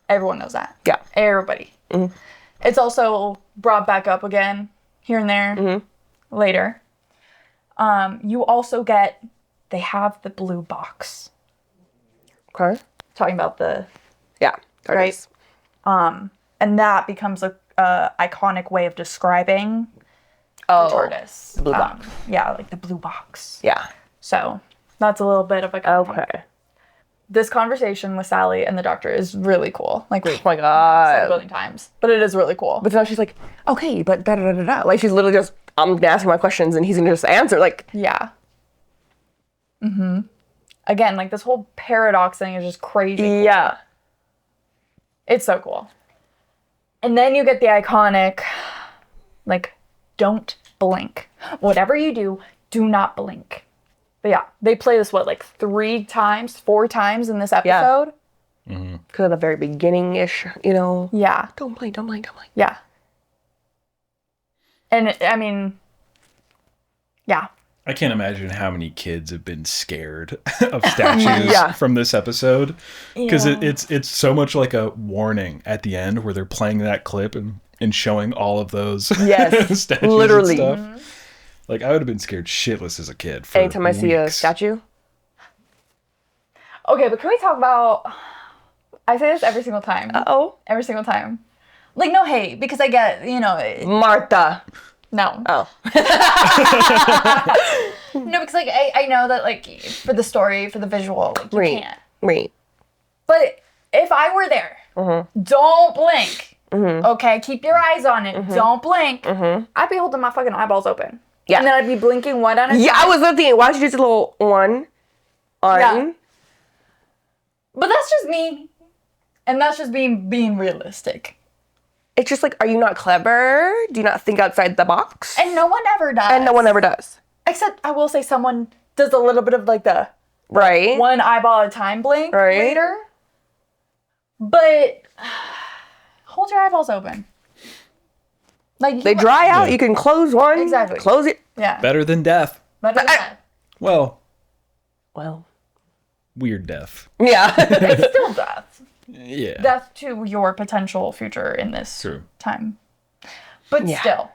everyone knows that. Yeah. Everybody. Mm-hmm. It's also brought back up again here and there later. You also get, they have the blue box. Okay. Talking about the... Yeah. Right? And that becomes a iconic way of describing the TARDIS. The blue box. Yeah, like the blue box. Yeah. So, that's a little bit of a... Okay. This conversation with Sally and the doctor is really cool. Like, oh my God. said a billion times. But it is really cool. But now she's like, okay, but da-da-da-da-da. Like, she's literally just, I'm gonna ask him my questions and he's gonna just answer. Like... Yeah. Mm-hmm. Again, like, this whole paradox thing is just crazy cool. Yeah. It's so cool. And then you get the iconic, like, don't blink. Whatever you do, do not blink. But yeah, they play this, what, like 4 times in this episode? Yeah. Mm-hmm. Because of the very beginning-ish, you know? Yeah. Don't blink, don't blink, don't blink. Yeah. And, I mean, yeah. I can't imagine how many kids have been scared of statues from this episode. Because it's so much like a warning at the end where they're playing that clip and showing all of those statues literally. and stuff. Like, I would have been scared shitless as a kid for anytime I see a statue. Okay, but can we talk about... I say this every single time. Uh-oh. Every single time. Like, no hate, because I get, you know... Martha. No. Oh. No, because, like, I know that, like, for the story, for the visual, like, you can't. Right. But if I were there, don't blink. Okay? Keep your eyes on it. Don't blink. I'd be holding my fucking eyeballs open. Yeah. And then I'd be blinking one at a time. Yeah, I was thinking, why don't you just a little one on? Yeah. But that's just me. And that's just being realistic. It's just like, are you not clever? Do you not think outside the box? And no one ever does. And no one ever does. Except, I will say someone does a little bit of, like, the... Right. One eyeball at a time blink later. But... hold your eyeballs open. Like, they dry out. You can close one. Exactly. Close it. Yeah. Better than death. Better than death. Well. Weird death. Yeah. It's still death. Yeah. Death to your potential future in this time. But still.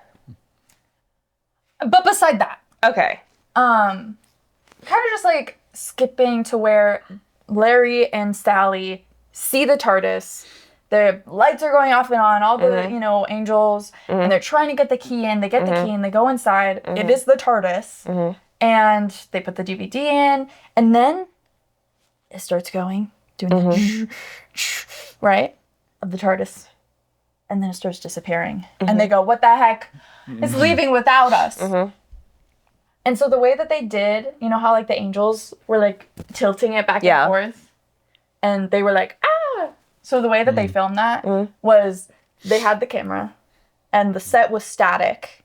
But beside that. Okay. Kind of just like skipping to where Larry and Sally see the TARDIS. The lights are going off and on, all the, you know, angels, and they're trying to get the key in. They get the key in, they go inside. It is the TARDIS. And they put the DVD in, and then it starts going, doing the right? of the TARDIS. And then it starts disappearing. And they go, what the heck? It's leaving without us. And so the way that they did, you know how like the angels were like tilting it back and forth? And they were like, ah! So the way that they filmed that was they had the camera and the set was static.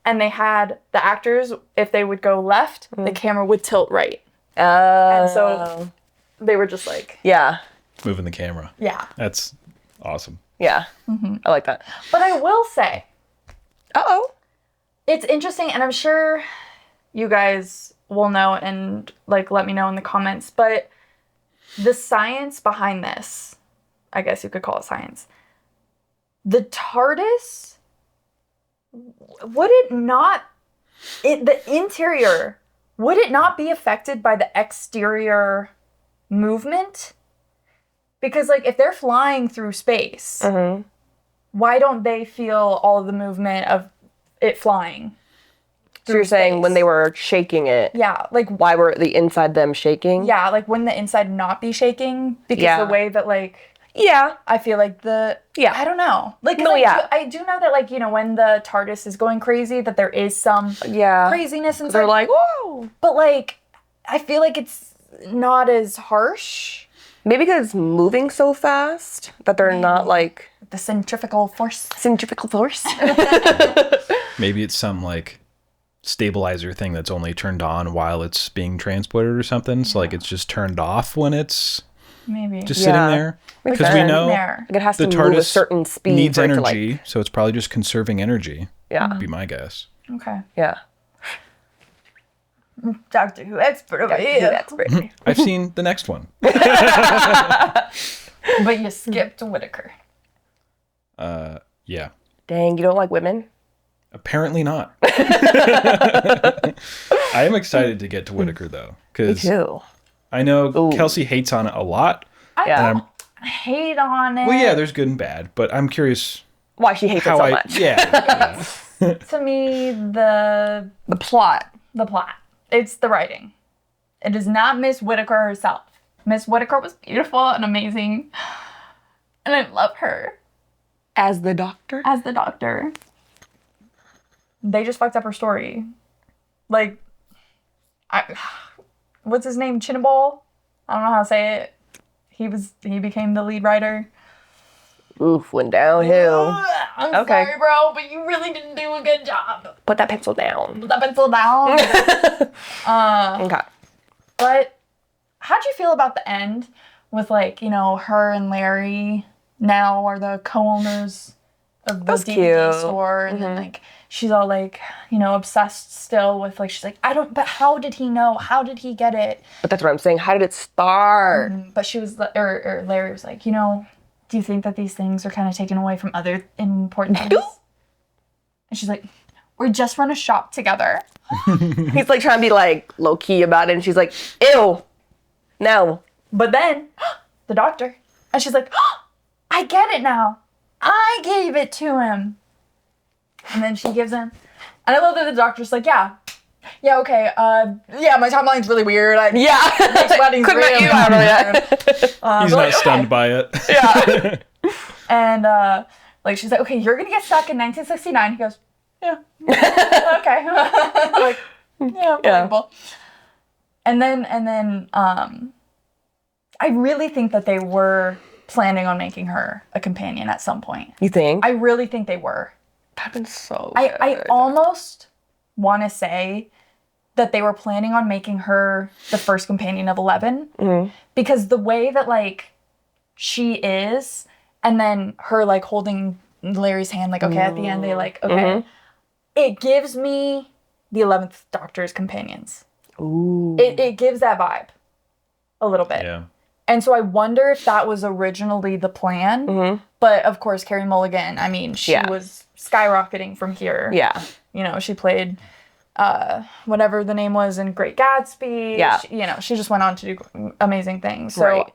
And they had the actors, if they would go left, the camera would tilt right. And so they were just like... Yeah. Moving the camera. Yeah. That's awesome. Yeah. I like that. But I will say... Uh-oh. It's interesting, and I'm sure you guys will know and like let me know in the comments, but the science behind this, I guess you could call it science. The TARDIS, would it not, the interior, would it not be affected by the exterior movement? Because like if they're flying through space, why don't they feel all of the movement of it flying? So you're saying when they were shaking it, yeah, like why were the inside them shaking? Yeah, like wouldn't the inside not be shaking? Because the way that like I feel like I don't know. Like I do know that like, you know, when the TARDIS is going crazy that there is some craziness inside. They're like, whoa. But like I feel like it's not as harsh. Maybe because it's moving so fast that they're not like the centrifugal force. Maybe it's some like stabilizer thing that's only turned on while it's being transported or something. So like it's just turned off when it's just sitting there. Because we know like it has the to TARDIS move a certain speed. Needs energy, so it's probably just conserving energy. Yeah. Would be my guess. Okay. Yeah. Doctor Who expert over here. I've seen the next one. But you skipped Whittaker. Yeah. Dang, you don't like women? Apparently not. I am excited to get to Whittaker though, because Me too. I know Kelcie hates on it a lot. I don't hate on it. Well, yeah, there's good and bad, but I'm curious why she hates it so much. Yeah. To me, the plot. It's the writing. It is not Miss Whittaker herself. Miss Whittaker was beautiful and amazing, and I love her. As the doctor? As the doctor. They just fucked up her story. Like, what's his name? Chinnaball? I don't know how to say it. He became the lead writer. Oof, went downhill. I'm sorry, bro, but you really didn't do a good job. Put that pencil down. Put that pencil down. Okay. But how'd you feel about the end with, like, you know, her and Larry now are the co-owners of the DVD store, and then, like, she's all, like, you know, obsessed still with, like, she's like, but how did he know? How did he get it? But that's what I'm saying. How did it start? But she was, or Larry was like, you know, do you think that these things are kind of taken away from other important things? And she's like, we just run a shop together. He's like trying to be like low key about it, and she's like, ew, no. But then the doctor, and she's like, I get it now. I gave it to him. And then she gives him, and I love that the doctor's like, yeah, okay, my timeline's really weird. Next wedding's really weird. He's not stunned by it. Yeah. And like she's like, okay, you're gonna get stuck in 1969. He goes, yeah. Okay. Like, yeah, believable. And then I really think that they were planning on making her a companion at some point. You think? I really think they were. That'd been so good. I almost want to say that they were planning on making her the first companion of 11, because the way that, like, she is, and then her, like, holding Larry's hand, like, okay, at the end, they, like, okay. It gives me the 11th Doctor's companions. Ooh. It gives that vibe a little bit. Yeah. And so I wonder if that was originally the plan. But, of course, Carey Mulligan, I mean, she was skyrocketing from here. Yeah. You know, she played whatever the name was in Great Gatsby. Yeah. She just went on to do amazing things. So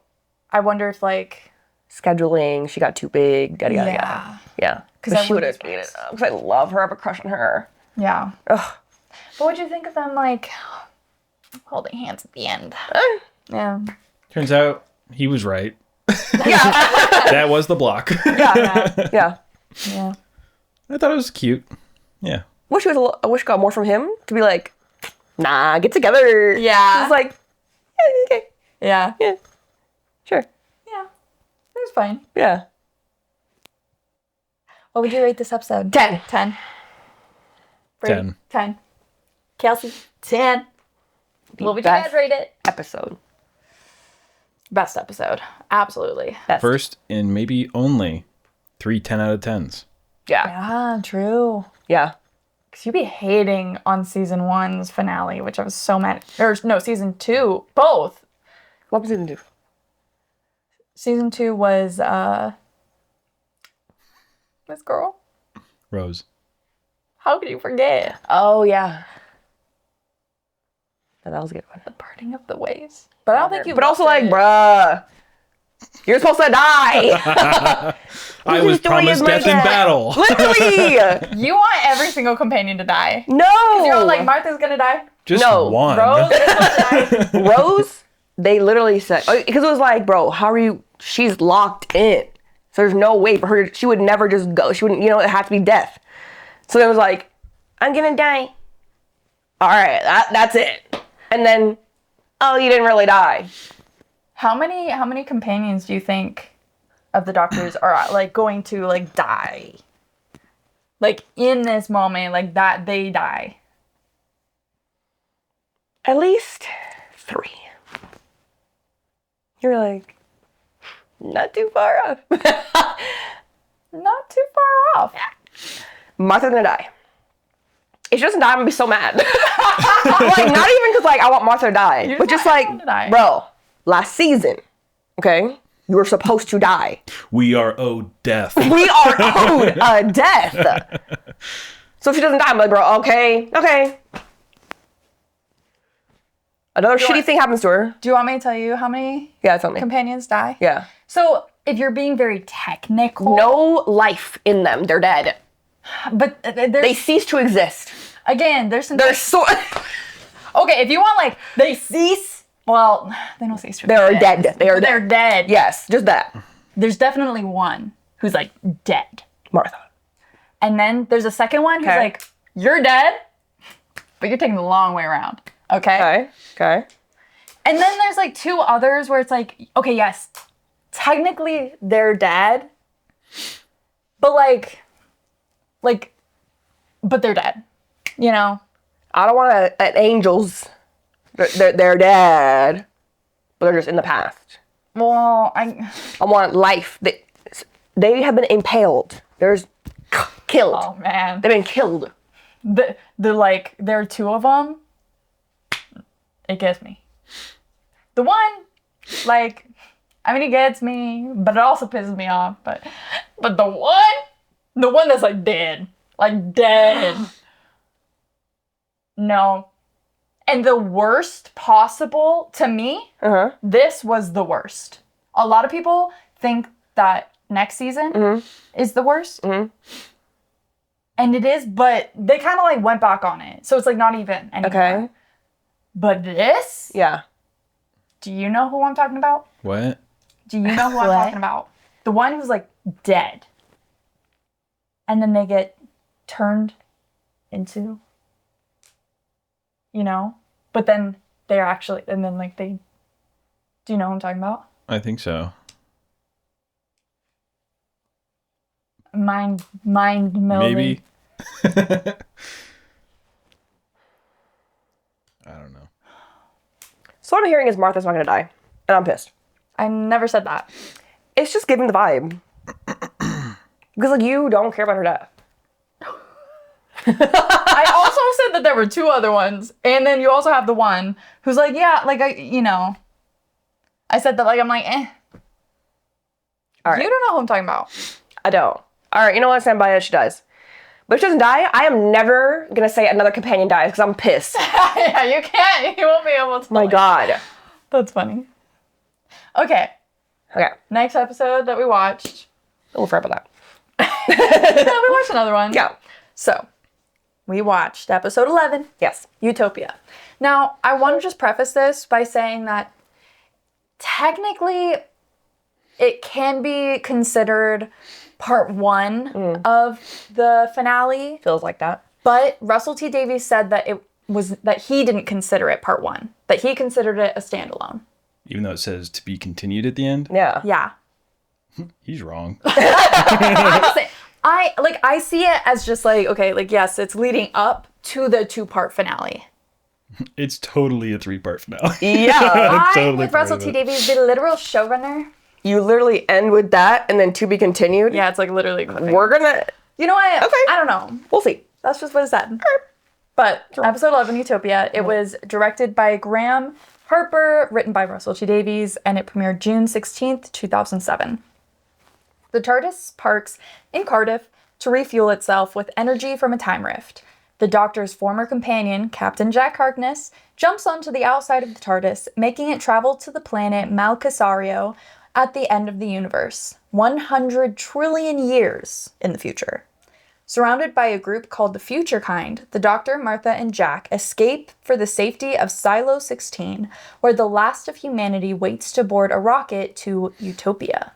I wonder if, like, scheduling, she got too big. Yada, yada, yada. Yeah. Because she would have made it up. Because I love her. I have a crush on her. Yeah. Ugh. But what'd you think of them, like, holding hands at the end? Yeah. Turns out he was right. Yeah. That was the block. Yeah. Yeah. I thought it was cute. Yeah. I wish got more from him to be like, nah, get together. Yeah. It's like, yeah, okay. Yeah. Yeah. Sure. Yeah. It was fine. Yeah. What would you rate this episode? 10. 10. 10. 10. Kelcie, 10. What would you Best guys rate it? episode. Best episode. Absolutely. Best. First and maybe only 3 10 out of 10s. Yeah. Yeah, true. Yeah. Because you'd be hating on season 1's finale, which I was so mad. Or no, season 2. Both. What was season 2? Season 2 was this girl. Rose. How could you forget? Oh, yeah. Yeah, that was a good one. The parting of the ways. But I don't think you. But also, loved like, it. bruh, you're supposed to die. I was story is promised my death in death. battle. Literally. You want every single companion to die. No. You're all like, Martha's gonna die. Just No, one. Rose is supposed to die. Rose, they literally said, because it was like, bro, how are you? She's locked in. So there's no way for her. She would never just go. She wouldn't, it had to be death. So it was like, I'm gonna die. All right, that's it. And then, oh, you didn't really die. How many companions do you think of the Doctors are like going to like die? Like in this moment, like that they die. At least 3. You're like, not too far off. Not too far off. Martha's gonna die. If she doesn't die, I'm gonna be so mad. Like, not even because like I want Martha to die, but just like, to die. bro, last season, okay, you were supposed to die. We are owed death. We are owed a death. So if she doesn't die, I'm like, bro, okay. Another shitty thing happens to her. Do you want me to tell you how many Yeah, tell me. companions die? Yeah. So if you're being very technical, No life in them. They're dead. but They there's cease to exist. again there's some. They're so. Okay, if you want like they cease, well, they don't cease. They are dead. They are They're dead. dead. Yes, just that. There's definitely one who's like dead. Martha. And then there's a second one who's Okay. like, you're dead, but you're taking the long way around. Okay? Okay. And then there's like 2 others where it's like, okay, yes, technically they're dead, but but they're dead. You know? I don't want an angels. They're dead, but they're just in the past. Well, I want life. They have been impaled. There's killed. oh man. They've been killed. The like, there are 2 of them. It gets me. The one, like, I mean, it gets me, but it also pisses me off. But the one that's like dead. No. And the worst possible, to me, this was the worst. A lot of people think that next season is the worst. And it is, but they kind of like went back on it. So it's like not even anymore. Okay. But this, Yeah. do you know who I'm talking about? What? Do you know who I'm talking about? The one who's like dead. And then they get turned into, but then they're actually, and then like they, do you know who I'm talking about? I think so. Mind melding. Maybe. I don't know. So what I'm hearing is Martha's not gonna die, and I'm pissed. I never said that. It's just giving the vibe. Because like you don't care about her death. I also said that there were 2 other ones, and then you also have the one who's like, yeah, like I said that like I'm like, eh. All right. You don't know who I'm talking about. I don't. All right, you know what? Stand by it. She dies. But if she doesn't die, I am never gonna say another companion dies because I'm pissed. Yeah, you can't. You won't be able to. My God. That's funny. Okay, Okay. next episode that we watched. We'll forget about Yeah, we watched another one. that. Yeah. So, we watched episode 11, Yes. Utopia. Now, I want to just preface this by saying that technically, it can be considered part 1 of the finale. Feels like that. But Russell T Davies said that he didn't consider it part 1, that he considered it a standalone. Even though it says to be continued at the end? Yeah. Yeah. He's wrong. I see it as just like, okay, like, yes, it's leading up to the 2-part finale. It's totally a 3-part finale. Yeah. I'm totally with Russell T Davies, the literal showrunner. You literally end with that and then to be continued. Yeah, it's like literally cliffhanger. We're gonna... You know what? Okay. I don't know. We'll see. That's just what it said. But episode 11, Utopia, it was directed by Graham Harper, written by Russell T Davies, and it premiered June 16th, 2007. The TARDIS parks in Cardiff to refuel itself with energy from a time rift. The Doctor's former companion, Captain Jack Harkness, jumps onto the outside of the TARDIS, making it travel to the planet Malcasario at the end of the universe, 100 trillion years in the future. Surrounded by a group called the Future Kind, the Doctor, Martha, and Jack escape for the safety of Silo 16, where the last of humanity waits to board a rocket to Utopia.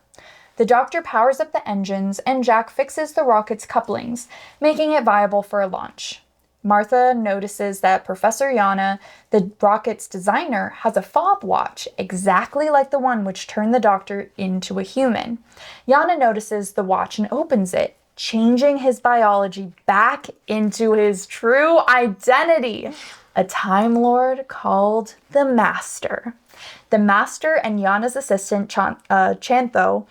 The Doctor powers up the engines, and Jack fixes the rocket's couplings, making it viable for a launch. Martha notices that Professor Yana, the rocket's designer, has a fob watch exactly like the one which turned the Doctor into a human. Yana notices the watch and opens it, changing his biology back into his true identity, a Time Lord called the Master. The Master and Yana's assistant, Chantho,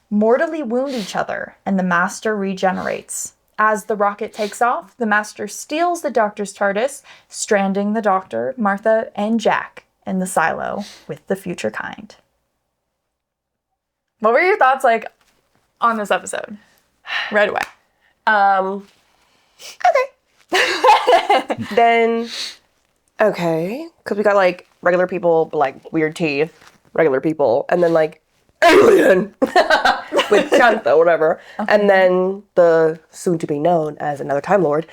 mortally wound each other, and the Master regenerates. As the rocket takes off, the Master steals the Doctor's TARDIS, stranding the Doctor, Martha, and Jack in the silo with the Future Kind. What were your thoughts like on this episode? Right away. Okay. Then, okay. Because we got, like, regular people, but, like, weird teeth. Regular people. And then, like, alien! With Chantho, whatever. Okay. And then the soon-to-be known as another Time Lord.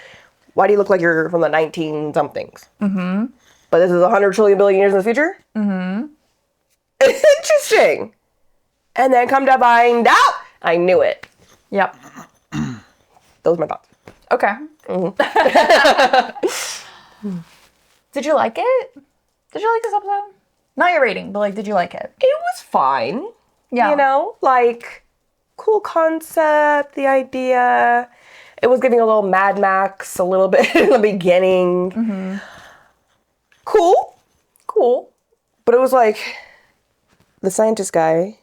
Why do you look like you're from the 19-somethings? Mm-hmm. But this is 100 trillion billion years in the future? Mm-hmm. Interesting. And then come to find out, I knew it. Yep. Those are my thoughts. Okay. Mm-hmm. Did you like it? Did you like this episode? Not your rating, but like, did you like it? It was fine. Yeah. You know, like, cool concept, the idea. It was giving a little Mad Max a little bit in the beginning. Mm-hmm. Cool. But it was like, the scientist guy,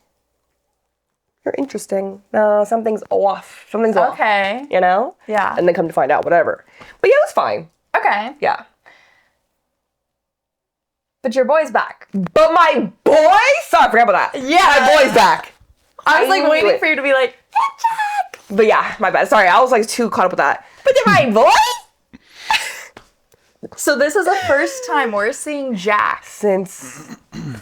you're interesting. No, something's off. Okay. You know? Yeah. And then come to find out, whatever. But yeah, it was fine. Okay. Yeah. But your boy's back. But my boy? Sorry, I forgot about that. Yeah. My boy's back. I was like waiting for you to be like, Jack. But yeah, my bad. Sorry, I was like too caught up with that. But they're my boy? So this is the first time we're seeing Jack. Since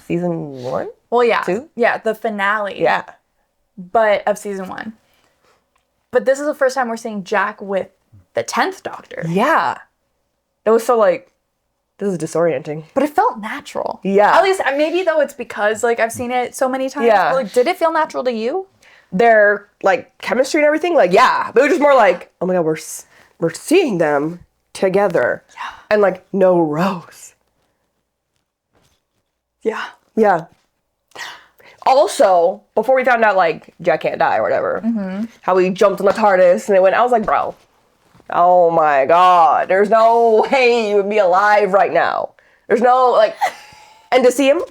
season 1? Well, yeah. 2? Yeah, the finale. Yeah. But of season 1. But this is the first time we're seeing Jack with the 10th Doctor. Yeah. It was so like, this is disorienting. But it felt natural. Yeah. At least, maybe though it's because like I've seen it so many times. Yeah. But, like, did it feel natural to you? Their like chemistry and everything, like yeah. But it was just more like, oh my god, we're seeing them together. Yeah. And like no Rose. Yeah. Yeah. Also, before we found out like Jack can't die or whatever, how he jumped on the TARDIS and it went, I was like, bro, oh my god, there's no way you would be alive right now. There's no like, and to see him,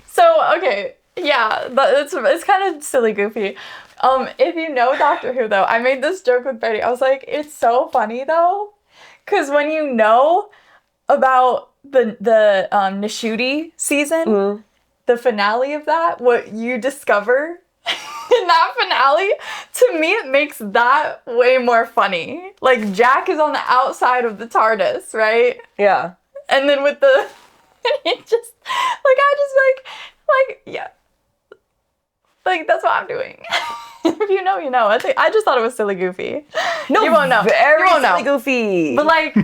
So, okay, yeah, but it's kind of silly, goofy. If you know Doctor Who, though, I made this joke with Betty. I was like, it's so funny, though, because when you know about the Nishuti season, the finale of that, what you discover in that finale, to me, it makes that way more funny. Like, Jack is on the outside of the TARDIS, right? yeah. And then with the, it just, like, yeah. Like, that's what I'm doing. If you know, you know. I just thought it was silly goofy. No, you won't know. Very you won't silly know. goofy. But, like,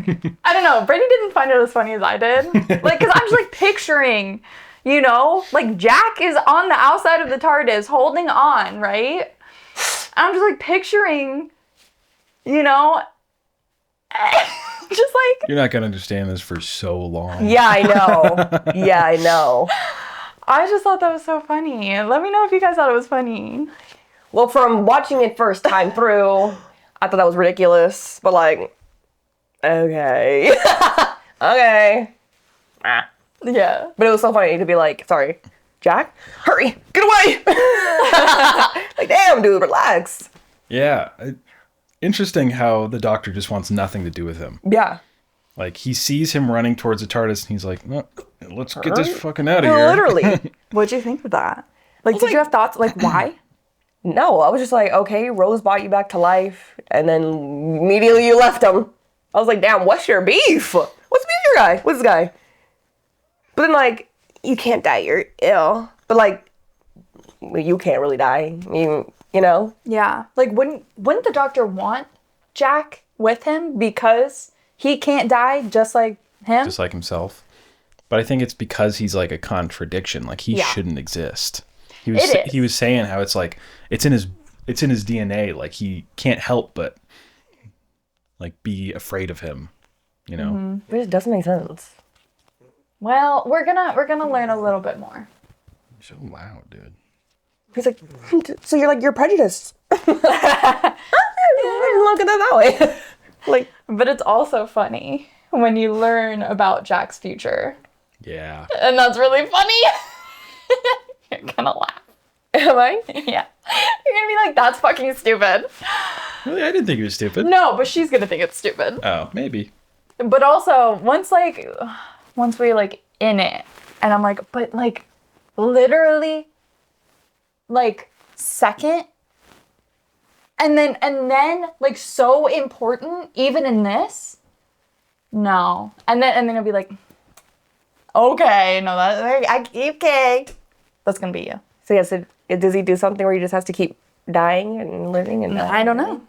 I don't know. Brady didn't find it as funny as I did. Like, because I'm just, like, picturing You know? Like, Jack is on the outside of the TARDIS holding on, right? I'm just, like, picturing, you know, just like... You're not going to understand this for so long. Yeah, I know. Yeah, I know. I just thought that was so funny. Let me know if you guys thought it was funny. Well, from watching it first time through, I thought that was ridiculous. But, like, okay. Okay. Yeah. But it was so funny to be like, sorry, Jack, hurry, get away. Like, damn, dude, relax. Yeah. Interesting how the Doctor just wants nothing to do with him. Yeah. Like, he sees him running towards the TARDIS, and he's like, well, let's get this fucking out of here. Literally. What'd you think of that? Like, did you have thoughts? Like, why? No, I was just like, okay, Rose brought you back to life, and then immediately you left him. I was like, damn, what's your beef? What's the beef with your guy? What's this guy? But then, like, you can't die, you're ill. But, like, you can't really die. You know? Yeah. Like, wouldn't the Doctor want Jack with him because he can't die just like him? Just like himself. But I think it's because he's like a contradiction. Like, he shouldn't exist. He was saying how it's like, it's in his DNA. Like, he can't help but, like, be afraid of him, you know? Mm-hmm. But it doesn't make sense. Well, we're gonna learn a little bit more. You're so loud, dude. He's like, so you're prejudiced. Look at that way. Like, But it's also funny when you learn about Jack's future. Yeah. And that's really funny. You're gonna laugh. am I? Yeah. You're gonna be like, that's fucking stupid. Really? I didn't think he was stupid. No, but she's gonna think it's stupid. Oh, maybe. But also, once we're like in it, and I'm like, but like literally like second, and then like so important even in this. No. And then I'll be like, okay, no, okay. That's gonna be you. So yeah, so does he do something where he just has to keep dying and living and I don't know.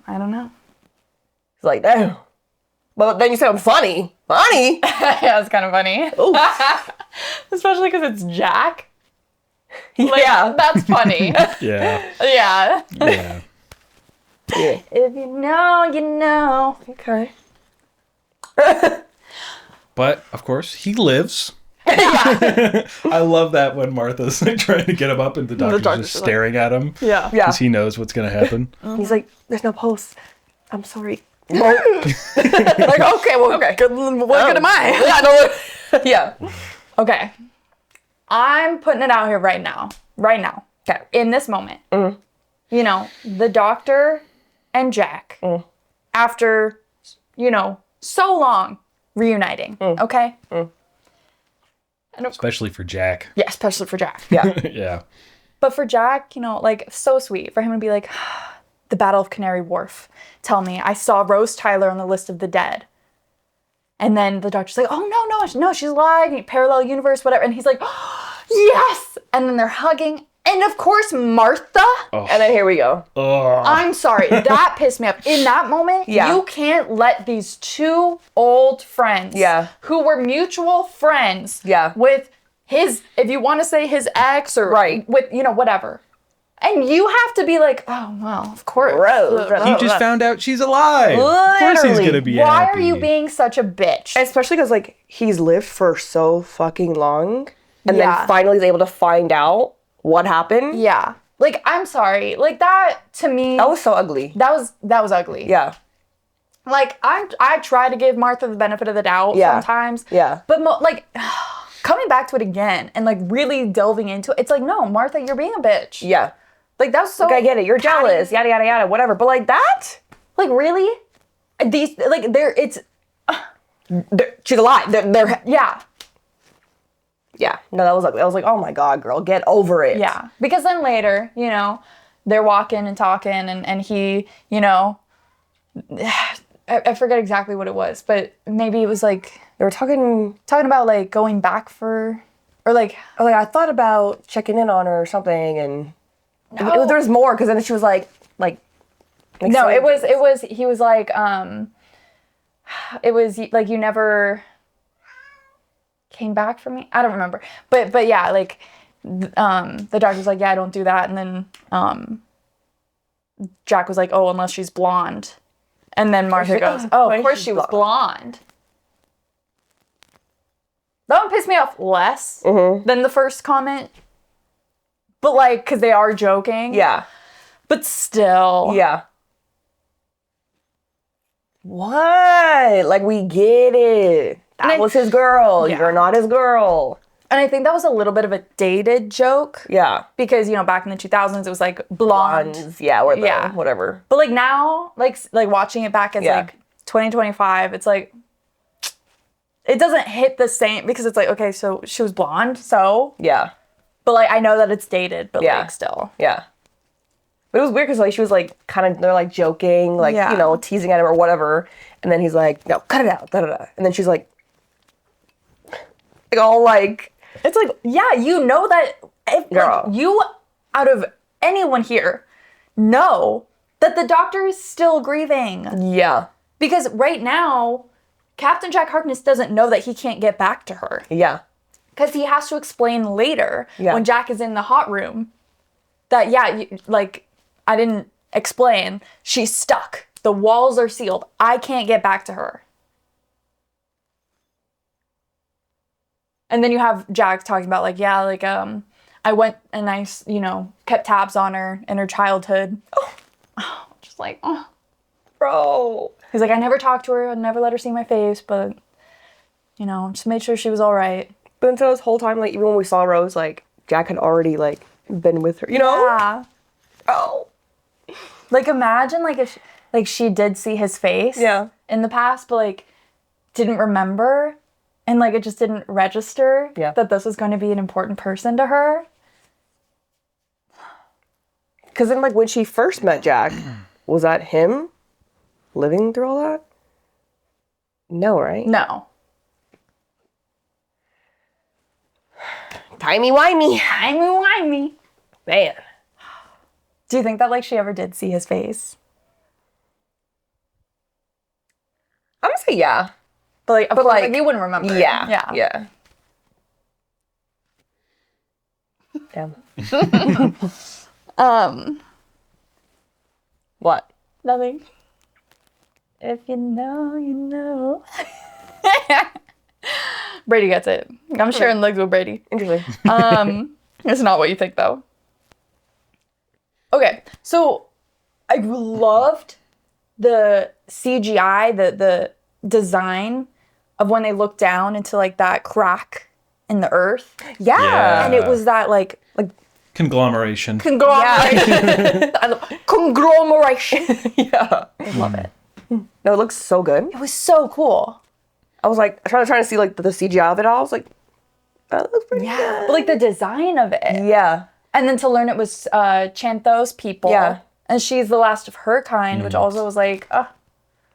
It's like, no. But then you said I'm funny. Funny? Yeah, it's kind of funny. Especially because it's Jack. Like, yeah. That's funny. Yeah. Yeah. Yeah. Yeah. If you know, you know. Okay. But, of course, he lives. I love that when Martha's like trying to get him up and the doctor's just staring at him. Yeah. Yeah. Because he knows what's going to happen. He's like, there's no pulse. I'm sorry. Like, okay, well, okay. What good am I? Yeah. Okay. I'm putting it out here right now. Okay. In this moment. You know, the Doctor and Jack, after, you know, so long reuniting. Okay? And Especially for Jack. yeah, especially for Jack. Yeah. Yeah. But for Jack, you know, like, so sweet for him to be like, the Battle of Canary Wharf. Tell me, I saw Rose Tyler on the list of the dead. And then the Doctor's like, oh, no, she's alive, parallel universe, whatever. And he's like, oh, yes! And then they're hugging. And of course, Martha. Oh. And then here we go. I'm sorry, that pissed me off. In that moment, you can't let these two old friends who were mutual friends with his, if you want to say his ex or with, you know, whatever. And you have to be like, oh, well, of course. He just found out she's alive. Literally. Of course he's going to be Why happy. are you being such a bitch? Especially because, like, he's lived for so fucking long. And then finally is able to find out what happened. Yeah. Like, I'm sorry. Like, that, to me. That was so ugly. That was ugly. Yeah. Like, I try to give Martha the benefit of the doubt sometimes. Yeah. But, like, coming back to it again and, like, really delving into it, it's like, no, Martha, you're being a bitch. Yeah. Like, that's so... Like, I get it. You're jealous. Yada, yada, yada. Whatever. But, like, that? Like, really? These, like, She's alive. They're yeah. Yeah. No, that was ugly. I was like, oh my God, girl, get over it. Yeah. Because then later, you know, they're walking and talking and he, you know, I forget exactly what it was, but maybe it was like... They were talking about, like, going back for... Or, like... I thought about checking in on her or something, and... No. There was more, because then she was like no, it was, he was like, it was, like, you never... came back for me. I don't remember. But yeah, like, the doctor's like, yeah, don't do that. And then Jack was like, oh, unless she's blonde. And then Martha goes, oh, of course she was blonde. That one pissed me off less than the first comment. But, like, because they are joking. Yeah. But still. Yeah. What? Like, we get it. That was his girl. Yeah. You're not his girl. And I think that was a little bit of a dated joke. Yeah. Because, you know, back in the 2000s, it was, like, blonde. Blondes, yeah, or the whatever. But, like, now, like watching it back as, like, 2025, it's, like, it doesn't hit the same, because it's, like, okay, so she was blonde, so. Yeah. But, like, I know that it's dated, but, like, still. Yeah. But it was weird because, like, she was, like, kind of, they're, like, joking, like, you know, teasing at him or whatever. And then he's like, no, cut it out, da-da-da. And then she's like all, like. It's like, yeah, you know that if like, you, out of anyone here, know that the doctor is still grieving. Yeah. Because right now, Captain Jack Harkness doesn't know that he can't get back to her. Yeah. Because he has to explain later when Jack is in the hot room that, like, I didn't explain. She's stuck. The walls are sealed. I can't get back to her. And then you have Jack talking about, like, yeah, like, I went and I, you know, kept tabs on her in her childhood. Oh, just like, oh. Bro. He's like, I never talked to her. I never let her see my face, but, you know, just made sure she was all right. But until this whole time, like, even when we saw Rose, like, Jack had already, like, been with her, you know? Yeah. Oh. Like, imagine, like, if, like, she did see his face in the past, but, like, didn't remember, and, like, it just didn't register that this was going to be an important person to her. Because then, like, when she first met Jack, was that him living through all that? No, right? No. Timey-wimey. Timey-wimey. Man. Do you think that, like, she ever did see his face? I'm gonna say yeah. But like, you wouldn't remember. Yeah. What? Nothing. If you know, you know. Brady gets it. I'm sharing legs with Brady. Interesting. It's not what you think, though. Okay, so I loved the CGI, the design of when they looked down into, like, that crack in the earth. Yeah. And it was that, like conglomeration. Conglomeration. Yeah. I love it. No, it looks so good. It was so cool. I was like trying to see like the CGI of it all. I was like, that looks pretty good. But, like, the design of it. Yeah. And then to learn it was Chantho's people. Yeah. And she's the last of her kind, which also was like,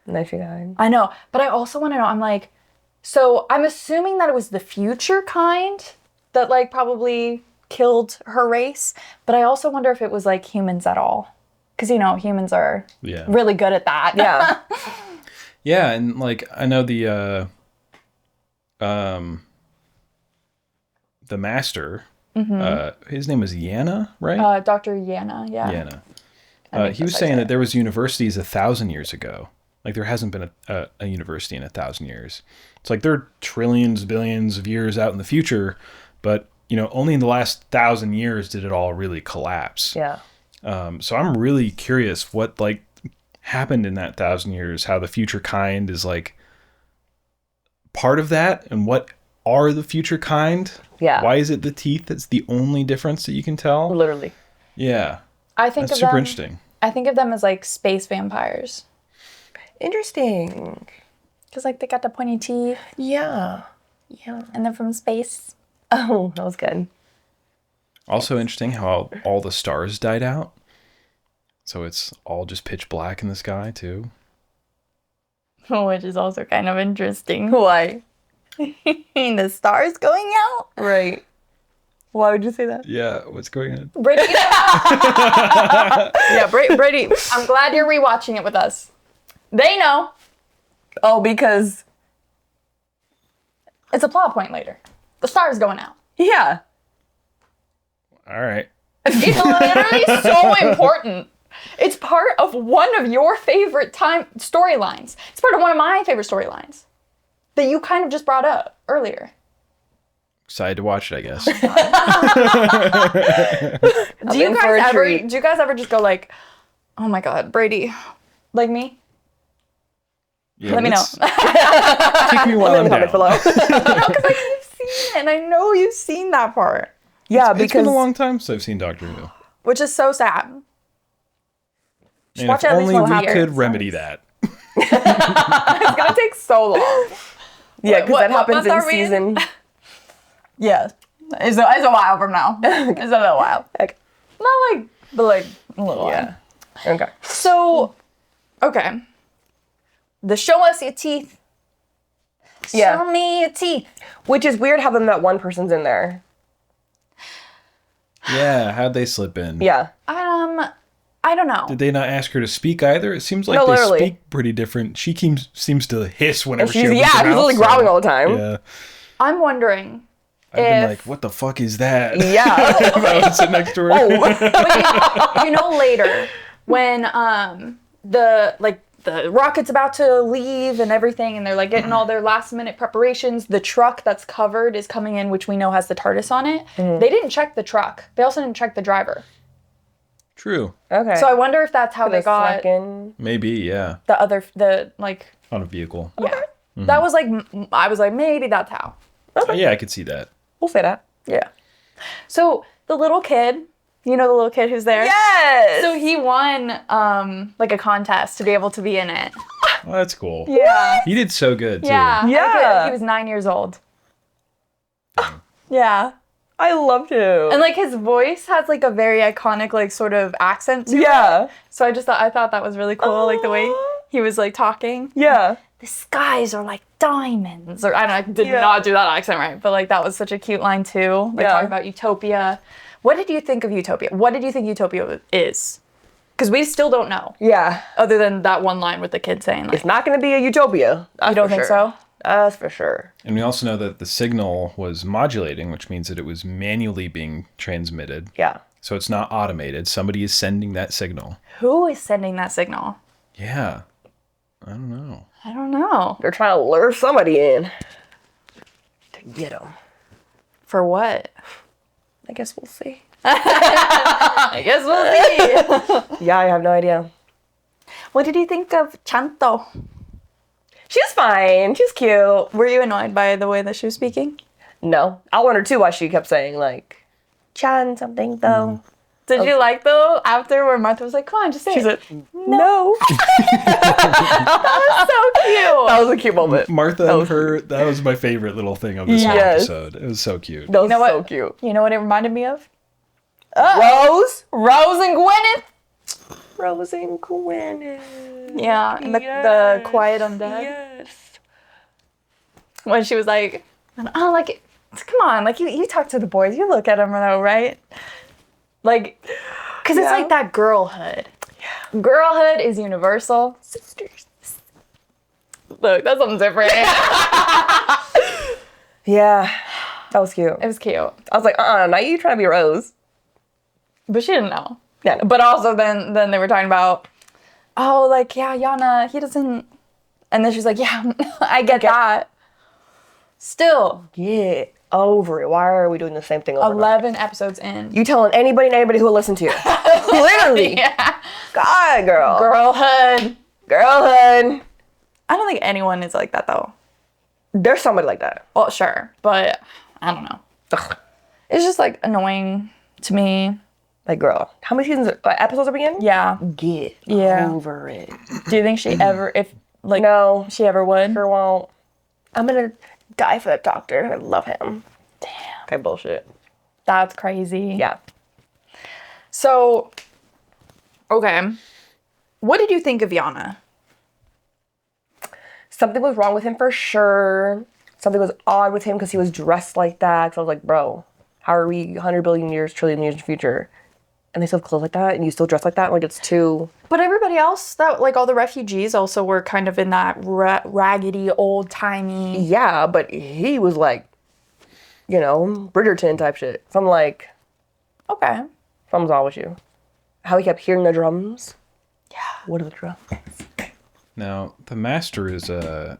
Nice she died. I know. But I also want to know, I'm like, so I'm assuming that it was the future kind that, like, probably killed her race. But I also wonder if it was, like, humans at all. Because, you know, humans are really good at that. Yeah. Yeah, and, like, I know the master, his name was Yana, right? Dr. Yana, Yana. He was saying that there was universities 1,000 years ago. Like, there hasn't been a university in 1,000 years. It's like they're trillions, billions of years out in the future, but, you know, only in the last 1,000 years did it all really collapse. Yeah. So I'm really curious what, like, happened in that 1,000 years, how the future kind is, like, part of that, and what are the future kind? Yeah. Why is it the teeth that's the only difference that you can tell? Literally. Yeah. I think that's of super them, interesting. I think of them as, like, space vampires. Interesting. Because, like, they got the pointy teeth. Yeah. Yeah. And they're from space. Oh, that was good. Also interesting how all the stars died out. So it's all just pitch black in the sky, too. Which is also kind of interesting. Why? The stars going out? Right. Why would you say that? Yeah, what's going on? Brady. Brady, I'm glad you're rewatching it with us. They know. Oh, because... It's a plot point later. The star's going out. Yeah. All right. It's literally so important. It's part of one of your favorite storylines. It's part of one of my favorite storylines that you kind of just brought up earlier. Excited to watch it, I guess. Do you guys ever just go like, oh my God, Brady, like me? Yeah, Let me know. Kick me while I'm down. Below. Because like, you've seen it, and I know you've seen that part, Yeah, It's because been a long time since I've seen Doctor Who. which is so sad. And watch if it at least only once a we year. could remedy that. It's gonna take so long. yeah, because What that happens month in are we in? season. Yeah, it's a while from now. It's a little while. Okay. Not like, but like a little while. Yeah. Okay. So, okay. The show us your teeth. Yeah. Show me your teeth. Which is weird how then that one person's in there. Yeah, how'd they slip in? Yeah. I don't know. Did they not ask her to speak either? It seems like No, they literally. speak pretty different. She seems to hiss whenever she She's, opens her she's mouth, literally so- growling all the time. Yeah. I'm wondering I've been if like, what the fuck is that? Yeah. If I was sitting next to her. but you know later when the rocket's about to leave and everything, and they're like getting all their last minute preparations. The truck that's covered is coming in, which we know has the TARDIS on it. They didn't check the truck. They also didn't check the driver. True. Okay. So I wonder if that's how they got Maybe, yeah. the On a vehicle. yeah. That was like I was like maybe that's how. Yeah, I could see that. We'll say that. Yeah. So the little kid, you know the little kid who's there? Yes. So he won like a contest to be able to be in it. Well, that's cool. Yeah. He did so good, too. Yeah. Yeah. He was 9 years old. Yeah. I loved him. And like his voice has like a very iconic like sort of accent to it. Yeah. So I thought that was really cool, like the way he was like talking. Yeah. The skies are like diamonds, or I did not do that accent right, but like that was such a cute line too. Like talking about utopia. What did you think of utopia? What did you think utopia is? Because we still don't know, Yeah. other than that one line with the kid saying like, It's not going to be a utopia. you don't think so? That's for sure. And we also know that the signal was modulating, which means that it was manually being transmitted. Yeah. So it's not automated. Somebody is sending that signal. Who is sending that signal? Yeah. I don't know. I don't know. They're trying to lure somebody in to get them. For what? I guess we'll see. I guess we'll see. Yeah, I have no idea. What did you think of Chanto? She's fine. She's cute. Were you annoyed by the way that she was speaking? No. I wondered too why she kept saying like, Chan something though. Did you like though after where Martha was like, come on, just say it. She's like, no. That was so cute. That was a cute moment. Martha and her, that was my favorite little thing of this whole Yes. episode. It was so cute. That was know so what? cute. You know what it reminded me of? Rose? Rose and Gwyneth. Rose and Gwyneth. Yeah, and the Quiet Undead. Yes. When she was like, oh, like, come on, like you talk to the boys, you look at them though, right? Like, because it's like that girlhood. Yeah. Girlhood is universal. Sisters. Look, that's something different. Yeah. That was cute. It was cute. I was like, not you trying to be Rose. But she didn't know. Yeah. But also then they were talking about, oh, like, yeah, Yana, he doesn't. And then she's like, yeah, I get that. Still, Get over it. Why are we doing the same thing over and over? 11 episodes in. You telling anybody and anybody who will listen to you. Literally. Yeah. God, girl. Girlhood. Girlhood. I don't think anyone is like that, though. There's somebody like that. Well, sure. But I don't know. Ugh. It's just, like, annoying to me. Like, girl, how many episodes are we in? Yeah. Get over it. Do you think she ever, if, like, No. she ever would? Sure won't. I'm gonna die for that doctor. I love him. Damn. Okay, bullshit. That's crazy. Yeah. So, okay. What did you think of Yana? Something was wrong with him for sure. Something was odd with him because he was dressed like that. So I was like, bro, how are we 100 billion years, trillion years in the future? And they still have clothes like that and you still dress like that? Like, it's too... But everybody else, that like all the refugees also were kind of in that raggedy, old-timey... Yeah, but he was like Bridgerton type shit. Something like, Okay. Something's wrong with you. How he kept hearing the drums. Yeah. What are the drums? Now, the Master is a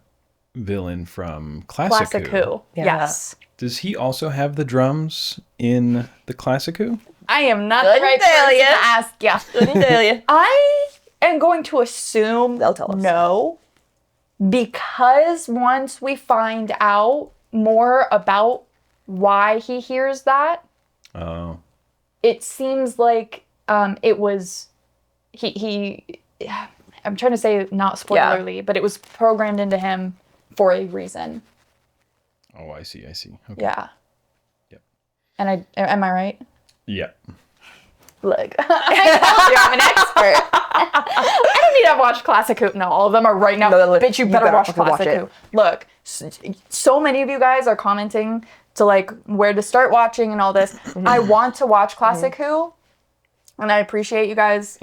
villain from Classic Classic Who. Who. Yeah. Yes. Does he also have the drums in the Classic Who? I am not Couldn't the right tell person ya. to ask ya. Couldn't tell you. I am going to assume They'll tell us. no, because once we find out more about why he hears that, Oh. it seems like it was he I'm trying to say not spoilerly, but it was programmed into him for a reason. Oh, I see. Okay. Yeah. Yep. And am I right? Yeah. Look, I told you I'm an expert. I don't need to watch Classic Who. No, all of them are right now. No, Bitch, you better watch fucking Classic watch Who. Look, so many of you guys are commenting to like where to start watching and all this. I want to watch Classic Who, and I appreciate you guys,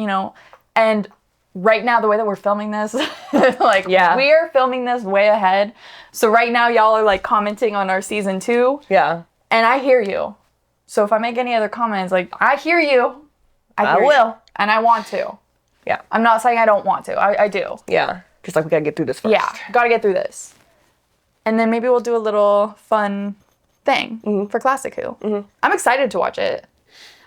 and right now the way that we're filming this, we are filming this way ahead. So right now y'all are like commenting on our season 2. Yeah. And I hear you. So if I make any other comments, like, I hear you. I will. And I want to. Yeah. I'm not saying I don't want to. I do. Yeah. Just like we gotta get through this first. Yeah. Gotta get through this. And then maybe we'll do a little fun thing for Classic Who. I'm excited to watch it.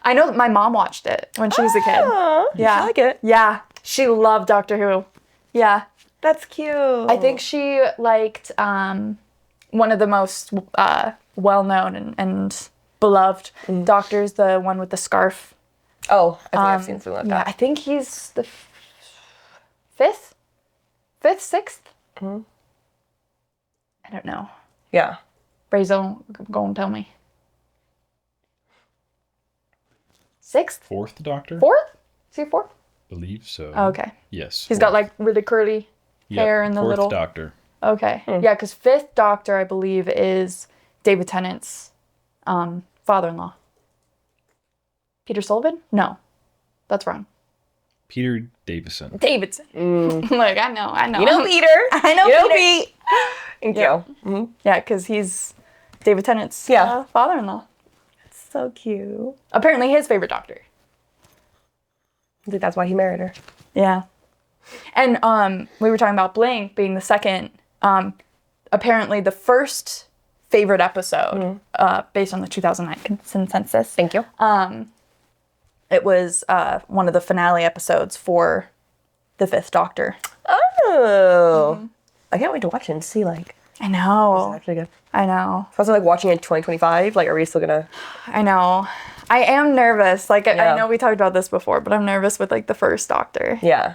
I know that my mom watched it when she was a kid. Yeah. I like it. Yeah. She loved Doctor Who. Yeah. That's cute. I think she liked one of the most well-known and beloved doctors, the one with the scarf. Oh, I think I've seen something like Yeah, that. I think he's the fifth, sixth. I don't know. Yeah. Brazo, go and tell me. Sixth? Fourth Doctor? Fourth? Is he fourth? Believe so. Oh, okay. Yes. He's got like really curly hair and the Fourth little. Doctor. Okay. Yeah, because fifth Doctor, I believe, is David Tennant's father-in-law. Peter Sullivan? No, that's wrong. Peter Davison. Davidson. Like, I know. You know Peter. I know You know Peter. Pete. Thank you. Yeah, because he's David Tennant's father-in-law. So cute. Apparently his favorite doctor. I think that's why he married her. Yeah. And we were talking about Blink being the second. Apparently the first favorite episode, based on the 2009 consensus. Thank you. It was one of the finale episodes for the fifth Doctor. Oh. I can't wait to watch it and see, like, I know. it's actually good. I know. So I was like watching it in 2025. Like, are we still gonna? I know. I am nervous. Like, Yeah. I know we talked about this before, but I'm nervous with, like, the first Doctor. Yeah.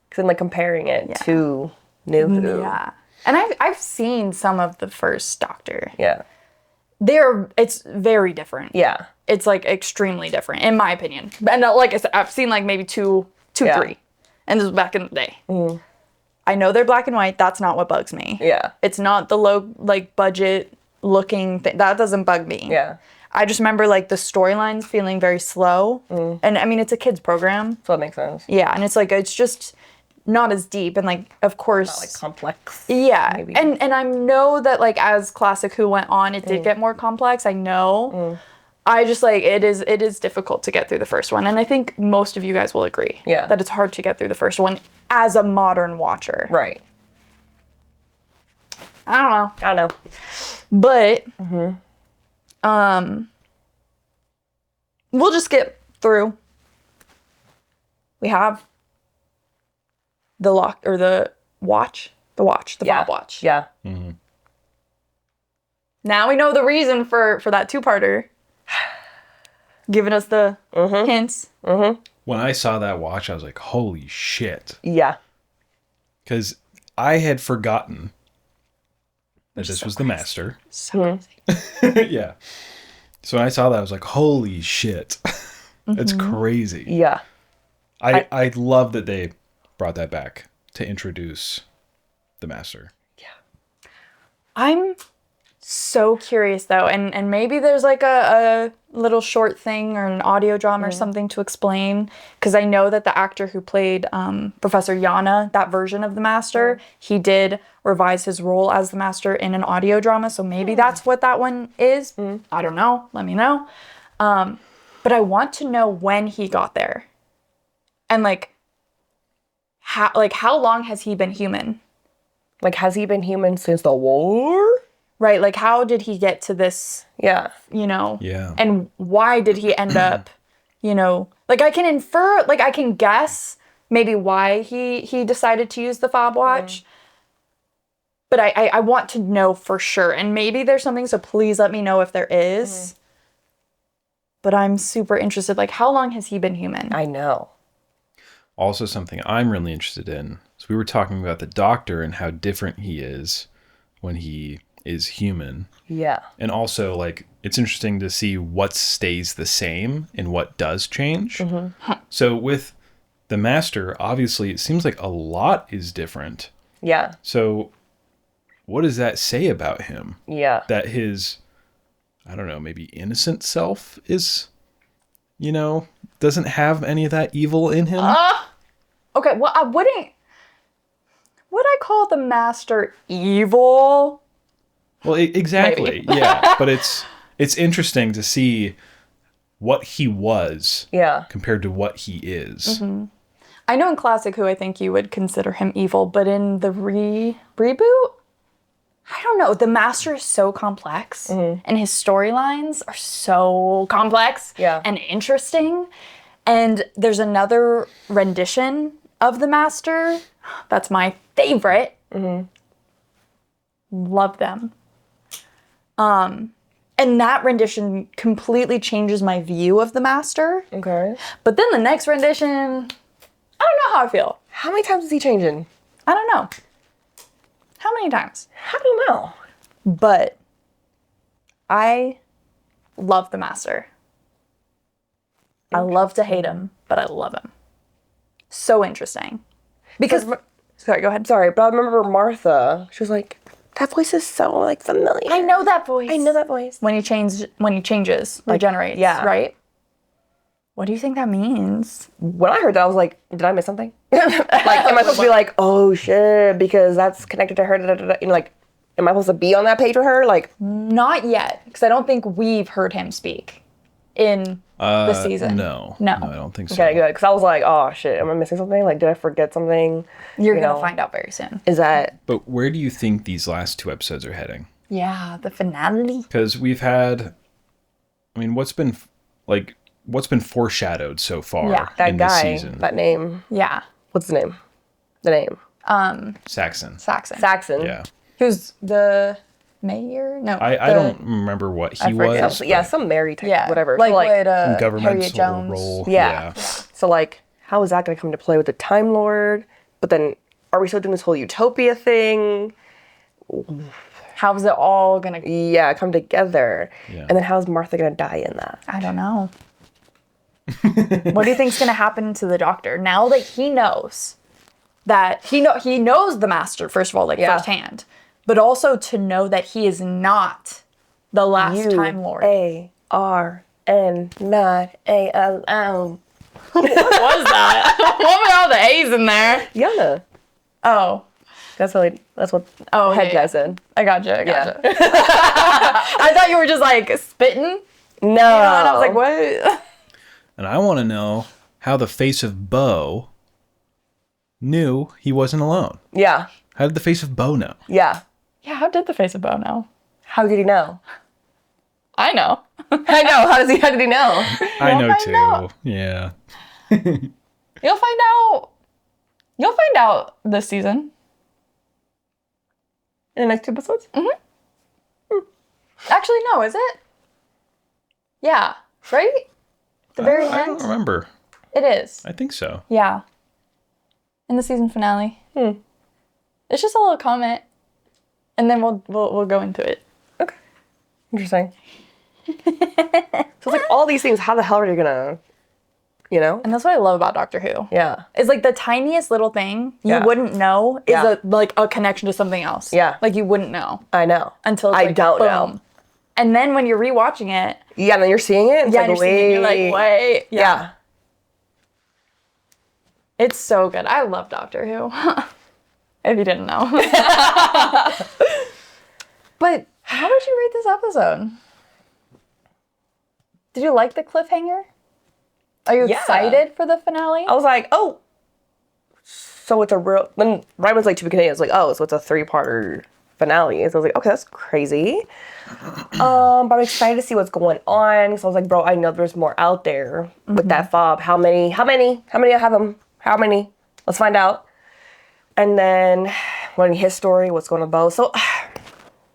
Because I'm like comparing it to New Who. Yeah. And I've seen some of the first Doctor. Yeah. It's very different. Yeah. It's, like, extremely different, in my opinion. And like I said, I've seen, like, maybe two, Yeah. 3. And this was back in the day. I know they're black and white. That's not what bugs me. Yeah. It's not the low, like, budget looking thing. That doesn't bug me. Yeah. I just remember, like, the storylines feeling very slow. And, I mean, it's a kid's program. So that makes sense. Yeah, and it's, like, it's just not as deep. And, like, of course... Not like complex. Yeah. Maybe. And I know that, like, as Classic Who went on, it did get more complex. I know. I just, like, it is difficult to get through the first one. And I think most of you guys will agree. Yeah. That it's hard to get through the first one as a modern watcher. Right. I don't know. I don't know. But, we'll just get through. We have the watch, the Yeah. Bob watch. Yeah. Now we know the reason for that 2-parter. Giving us the hints. When I saw that watch, I was like, holy shit. Yeah. Because I had forgotten that this was the Master. So crazy. Yeah. So when I saw that, I was like, holy shit. That's crazy. Yeah. I love that they brought that back to introduce the Master. I'm So curious though, and maybe there's like a little short thing or an audio drama or something to explain, because I know that the actor who played Professor Yana, that version of the Master, he did revise his role as the Master in an audio drama, so maybe that's what that one is. I don't know. Let me know. But I want to know when he got there, and how long has he been human? Like, has he been human since the war? Right, like how did he get to this, Yeah. Yeah. and why did he end up, like I can infer, like I can guess maybe why he decided to use the fob watch, but I want to know for sure, and maybe there's something, so please let me know if there is. But I'm super interested, like how long has he been human? I know. Also, something I'm really interested in. So we were talking about the Doctor and how different he is when he is human. Yeah. And also, like, it's interesting to see what stays the same and what does change. So with the Master, obviously, it seems like a lot is different. Yeah. So what does that say about him? Yeah. That his, I don't know, maybe innocent self is, doesn't have any of that evil in him? Okay, well, would I call the Master evil? Well, exactly. Yeah, but it's interesting to see what he was compared to what he is. I know in Classic Who I think you would consider him evil, but in the reboot, I don't know. The Master is so complex, and his storylines are so complex and interesting. And there's another rendition of the Master that's my favorite. Love them. And that rendition completely changes my view of the Master. Okay. But then the next rendition, I don't know how I feel. How many times is he changing? I don't know. How many times? How do you know? But I love the Master. I love to hate him, but I love him. So interesting. Because, sorry, go ahead. Sorry, but I remember Martha. She was like, that voice is so, like, familiar. I know that voice. I know that voice. When he changes, regenerates, right? What do you think that means? When I heard that, I was like, did I miss something? Like, am I supposed to be like, oh, shit, because that's connected to her, like, am I supposed to be on that page with her? Like, Not yet, because I don't think we've heard him speak in the season. No, No. I don't think so. okay, good. Because I was like, oh, shit, am I missing something? Like, did I forget something? You're going to find out very soon. Is that... But where do you think these last 2 episodes are heading? Yeah, the finale. Because we've had, I mean, what's been foreshadowed so far That in guy, this season? that name. Yeah. What's the name? The name. Saxon. Saxon. Yeah. Who's the mayor? No. I don't remember what he forget. was. Yeah, but some Mary type, Yeah. whatever. Like, So, like what, some governmental Harriet Jones. role. Yeah. So, like, how is that going to come into play with the Time Lord? But then, are we still doing this whole utopia thing? How's it all going to... Yeah, come together. Yeah. And then how's Martha going to die in that? I don't know. What do you think's going to happen to the Doctor now that he knows that he knows the Master, first of all, like firsthand, but also to know that he is not the last Time Lord. A-R-N, not A-L-L. What was that? What were all the A's in there? Yana. Oh. That's what head guy said. I gotcha. I thought you were just like spitting. No. And I was like, what? And I want to know how the face of Bo knew he wasn't alone. Yeah. How did the face of Bo know? Yeah. Yeah, how did the face of Bo know? How did he know? I know. I know. How did he know? I know find too. out. Yeah. You'll find out. You'll find out this season. In the next 2 episodes? Actually, no, is it? Yeah. Right? The very I end? don't remember. It is. I think so. Yeah. In the season finale. It's just a little comment. And then we'll go into it. Okay. Interesting. So it's like all these things, how the hell are you gonna you know? And that's what I love about Doctor Who. Yeah. It's like the tiniest little thing you wouldn't know is a connection to something else. Yeah. Like you wouldn't know. I know. Until it's I like, don't boom. know. And then when you're rewatching it. Yeah, and then you're seeing it. It's yeah, like, and you're seeing it, you're like, wait. Yeah. It's so good. I love Doctor Who. If you didn't know. But how did you rate this episode? Did you like the cliffhanger? Are you excited for the finale? I was like, oh, so it's a real. Then right when it's like to begin, it's like, oh, so it's a 3-parter finale. So I was like, okay, that's crazy. But I'm excited to see what's going on. So I was like, bro, I know there's more out there with that fob. How many? I have them? How many? Let's find out. And then learning his story, what's going on both. So,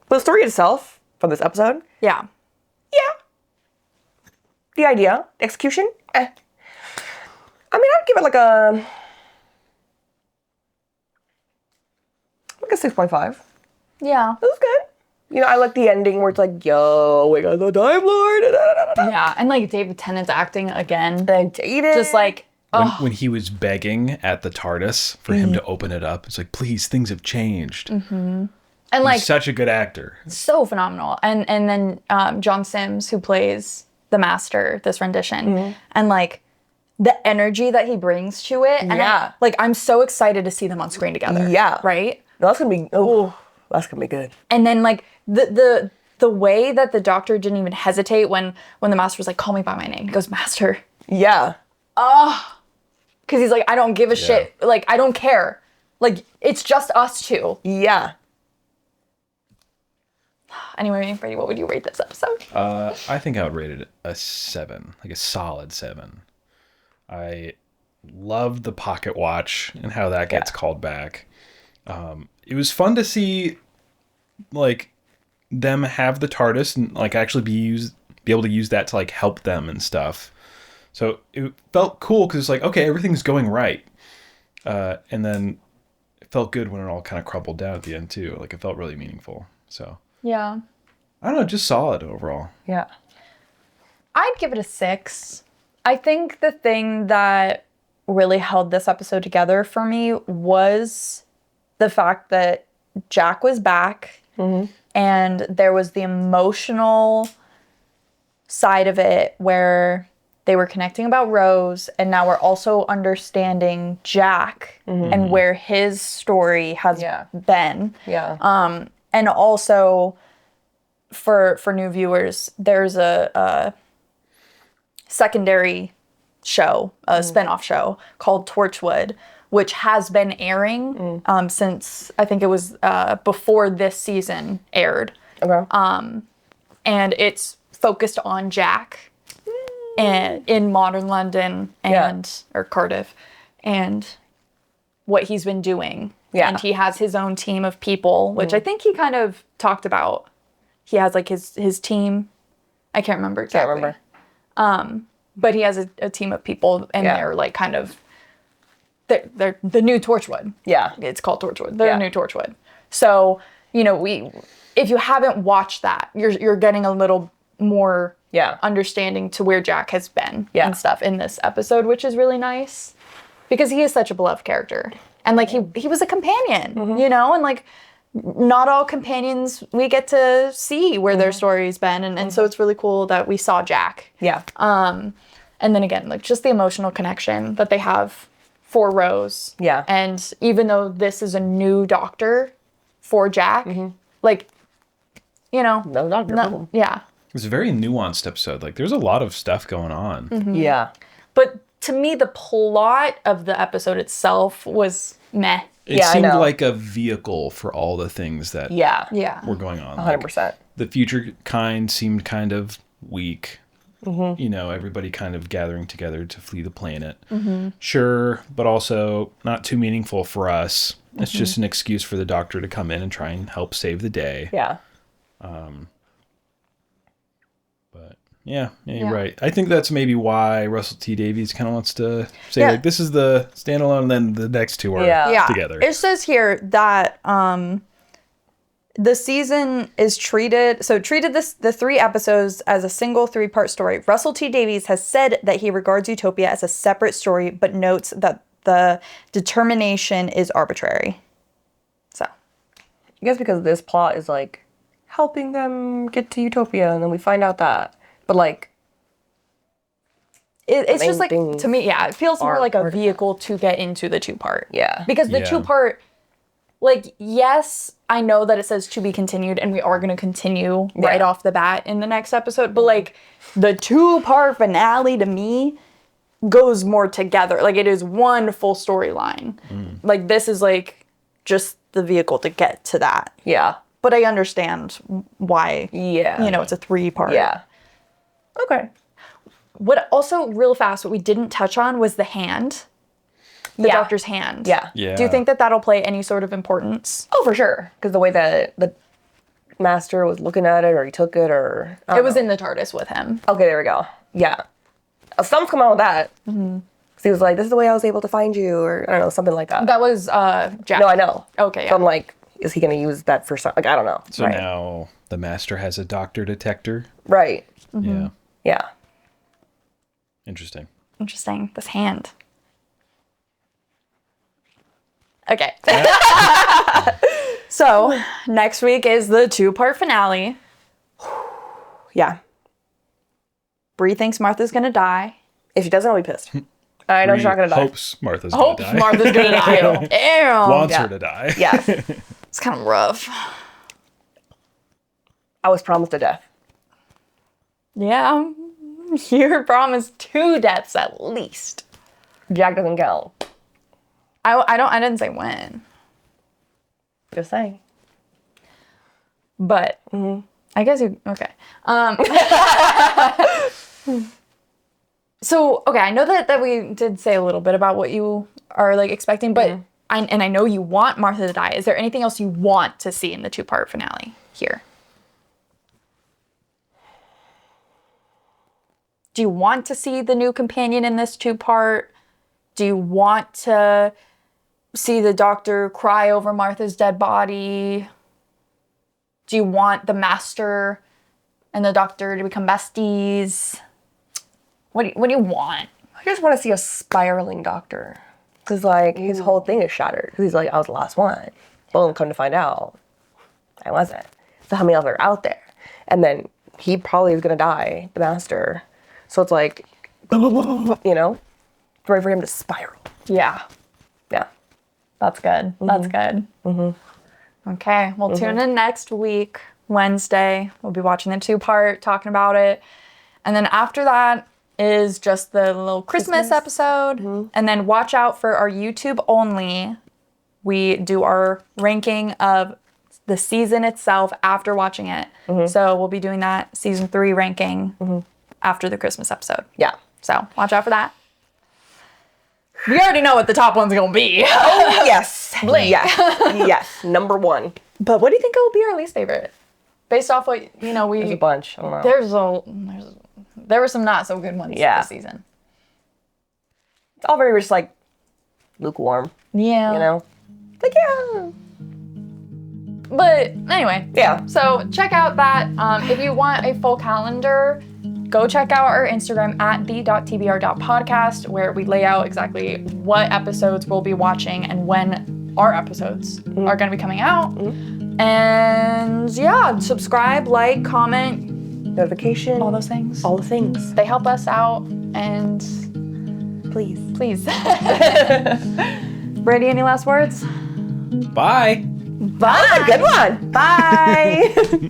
but the story itself from this episode, Yeah. the idea, the execution, I mean, I'd give it like a 6.5. Yeah. It was good. You know, I like the ending where it's like, yo, we got the Time Lord. Yeah. And like David Tennant's acting again. And Jaden. Just like, When he was begging at the TARDIS for him to open it up, it's like, please, things have changed. and like He's such a good actor. so phenomenal. And then John Sims, who plays the Master, this rendition, and like the energy that he brings to it. And I'm so excited to see them on screen together. Yeah. Right? That's gonna be, that's gonna be good. And then like the way that the Doctor didn't even hesitate when the Master was like, call me by my name. He goes, Master. Yeah. Because he's like, I don't give a shit. Like, I don't care. Like, it's just us two. Yeah. Anyway, Brady, what would you rate this episode? I think I would rate it a 7, like a solid 7. I loved the pocket watch and how that gets called back. It was fun to see, like, them have the TARDIS and like actually be able to use that to like help them and stuff. So it felt cool because it's like, okay, everything's going right. And then it felt good when it all kind of crumbled down at the end too. Like it felt really meaningful. So Yeah. I don't know, just solid overall. Yeah. I'd give it a 6. I think the thing that really held this episode together for me was the fact that Jack was back and there was the emotional side of it where they were connecting about Rose, and now we're also understanding Jack and where his story has been. Yeah. And also, for new viewers, there's a secondary show, a spinoff show called Torchwood, which has been airing since I think it was before this season aired. Okay. And it's focused on Jack in modern London or Cardiff and what he's been doing. Yeah. And he has his own team of people, which I think he kind of talked about. He has like his team. I can't remember exactly. Can't remember. But he has a team of people and they're like kind of, they're the new Torchwood. Yeah. It's called Torchwood. They're the new Torchwood. So, you know, if you haven't watched that, you're getting a little more understanding to where Jack has been and stuff in this episode, which is really nice because he is such a beloved character. And like he was a companion, you know, and like not all companions we get to see where their story's been. And so it's really cool that we saw Jack. Yeah. And then again, like just the emotional connection that they have for Rose. Yeah. And even though this is a new Doctor for Jack, like, you know. No Doctor. Yeah. It's a very nuanced episode. Like there's a lot of stuff going on. Yeah. But to me, the plot of the episode itself was meh. It seemed like a vehicle for all the things that were going on. 100%. The future kind seemed kind of weak. You know, everybody kind of gathering together to flee the planet. Sure, but also not too meaningful for us. It's just an excuse for the Doctor to come in and try and help save the day. Yeah. But yeah, you're right. I think that's maybe why Russell T Davies kind of wants to say like this is the standalone, and then the next two are together. It says here that the season is treated the 3 episodes as a single 3-part story. Russell T Davies has said that he regards Utopia as a separate story, but notes that the determination is arbitrary. So, I guess because this plot is like helping them get to Utopia, and then we find out that. But like, it's just like, things to me, yeah, it feels more like a artifact. vehicle to get into the 2-part. Yeah. Because the Yeah. 2-part, like, yes, I know that it says to be continued, and we are going to continue right off the bat in the next episode, but like, the 2-part finale to me goes more together. Like, it is one full storyline. Like, this is like just the vehicle to get to that. Yeah. But I understand why, Yeah. you know, it's a 3-part. Yeah. Okay. What also, real fast, what we didn't touch on was the hand. The doctor's hand. Yeah. Yeah. Do you think that that'll play any sort of importance? Oh, for sure. Because the way that the master was looking at it, or he took it, or It was in the TARDIS with him. okay, there we go. Yeah. Something's come out with that. Mm-hmm. He was like, "This is the way I was able to find you," or I don't know, something like that. That was Jack. No, I know. Okay, So yeah. I'm like, is he gonna use that for something? Like, I don't know. So now the master has a doctor detector. Right. Yeah. Yeah. Interesting. Interesting. This hand. Okay. So, next week is the 2-part finale. Yeah. Bree thinks Martha's gonna die. If she doesn't, I'll be pissed. I know she's not gonna die. Hopes Martha's gonna Hopes die. Martha's gonna die. Damn. Wants her to die. Yeah. It's kind of rough. I was promised a death. Yeah. You're promised 2 deaths at least. Jack doesn't count. I didn't say when. Just saying. But I guess you okay. So okay, I know that we did say a little bit about what you are like expecting, but I know you want Martha to die. Is there anything else you want to see in the 2-part finale here? Do you want to see the new companion in this 2-part? Do you want to see the doctor cry over Martha's dead body? Do you want the master and the doctor to become besties? What do you want? I just want to see a spiraling doctor. Because, like, his whole thing is shattered. Because he's like, I was the last one. Well, come to find out, I wasn't. So how many else are out there? And then he probably is going to die, the master. So it's like, you know, ready for him to spiral. Yeah, Yeah. that's good. That's good. Okay, we'll tune in next week, Wednesday. We'll be watching the 2-part, talking about it. And then after that is just the little Christmas episode. And then watch out for our YouTube only. We do our ranking of the season itself after watching it. So we'll be doing that season 3 ranking after the Christmas episode. Yeah. So watch out for that. We already know what the top one's gonna be. Yes. Blink. Yes. Yes. Number 1. But what do you think will be our least favorite? Based off what, you know, There's a bunch. I don't know. there were some not so good ones this season. It's all very just like lukewarm, Yeah. you know? Like, yeah. But anyway. Yeah. So check out that. If you want a full calendar, go check out our Instagram at the.tbr.podcast, where we lay out exactly what episodes we'll be watching and when our episodes are going to be coming out. And yeah, subscribe, like, comment, Notification. all those things. All the things. They help us out, and Please. Brady, any last words? Bye. Bye. Good one. Bye.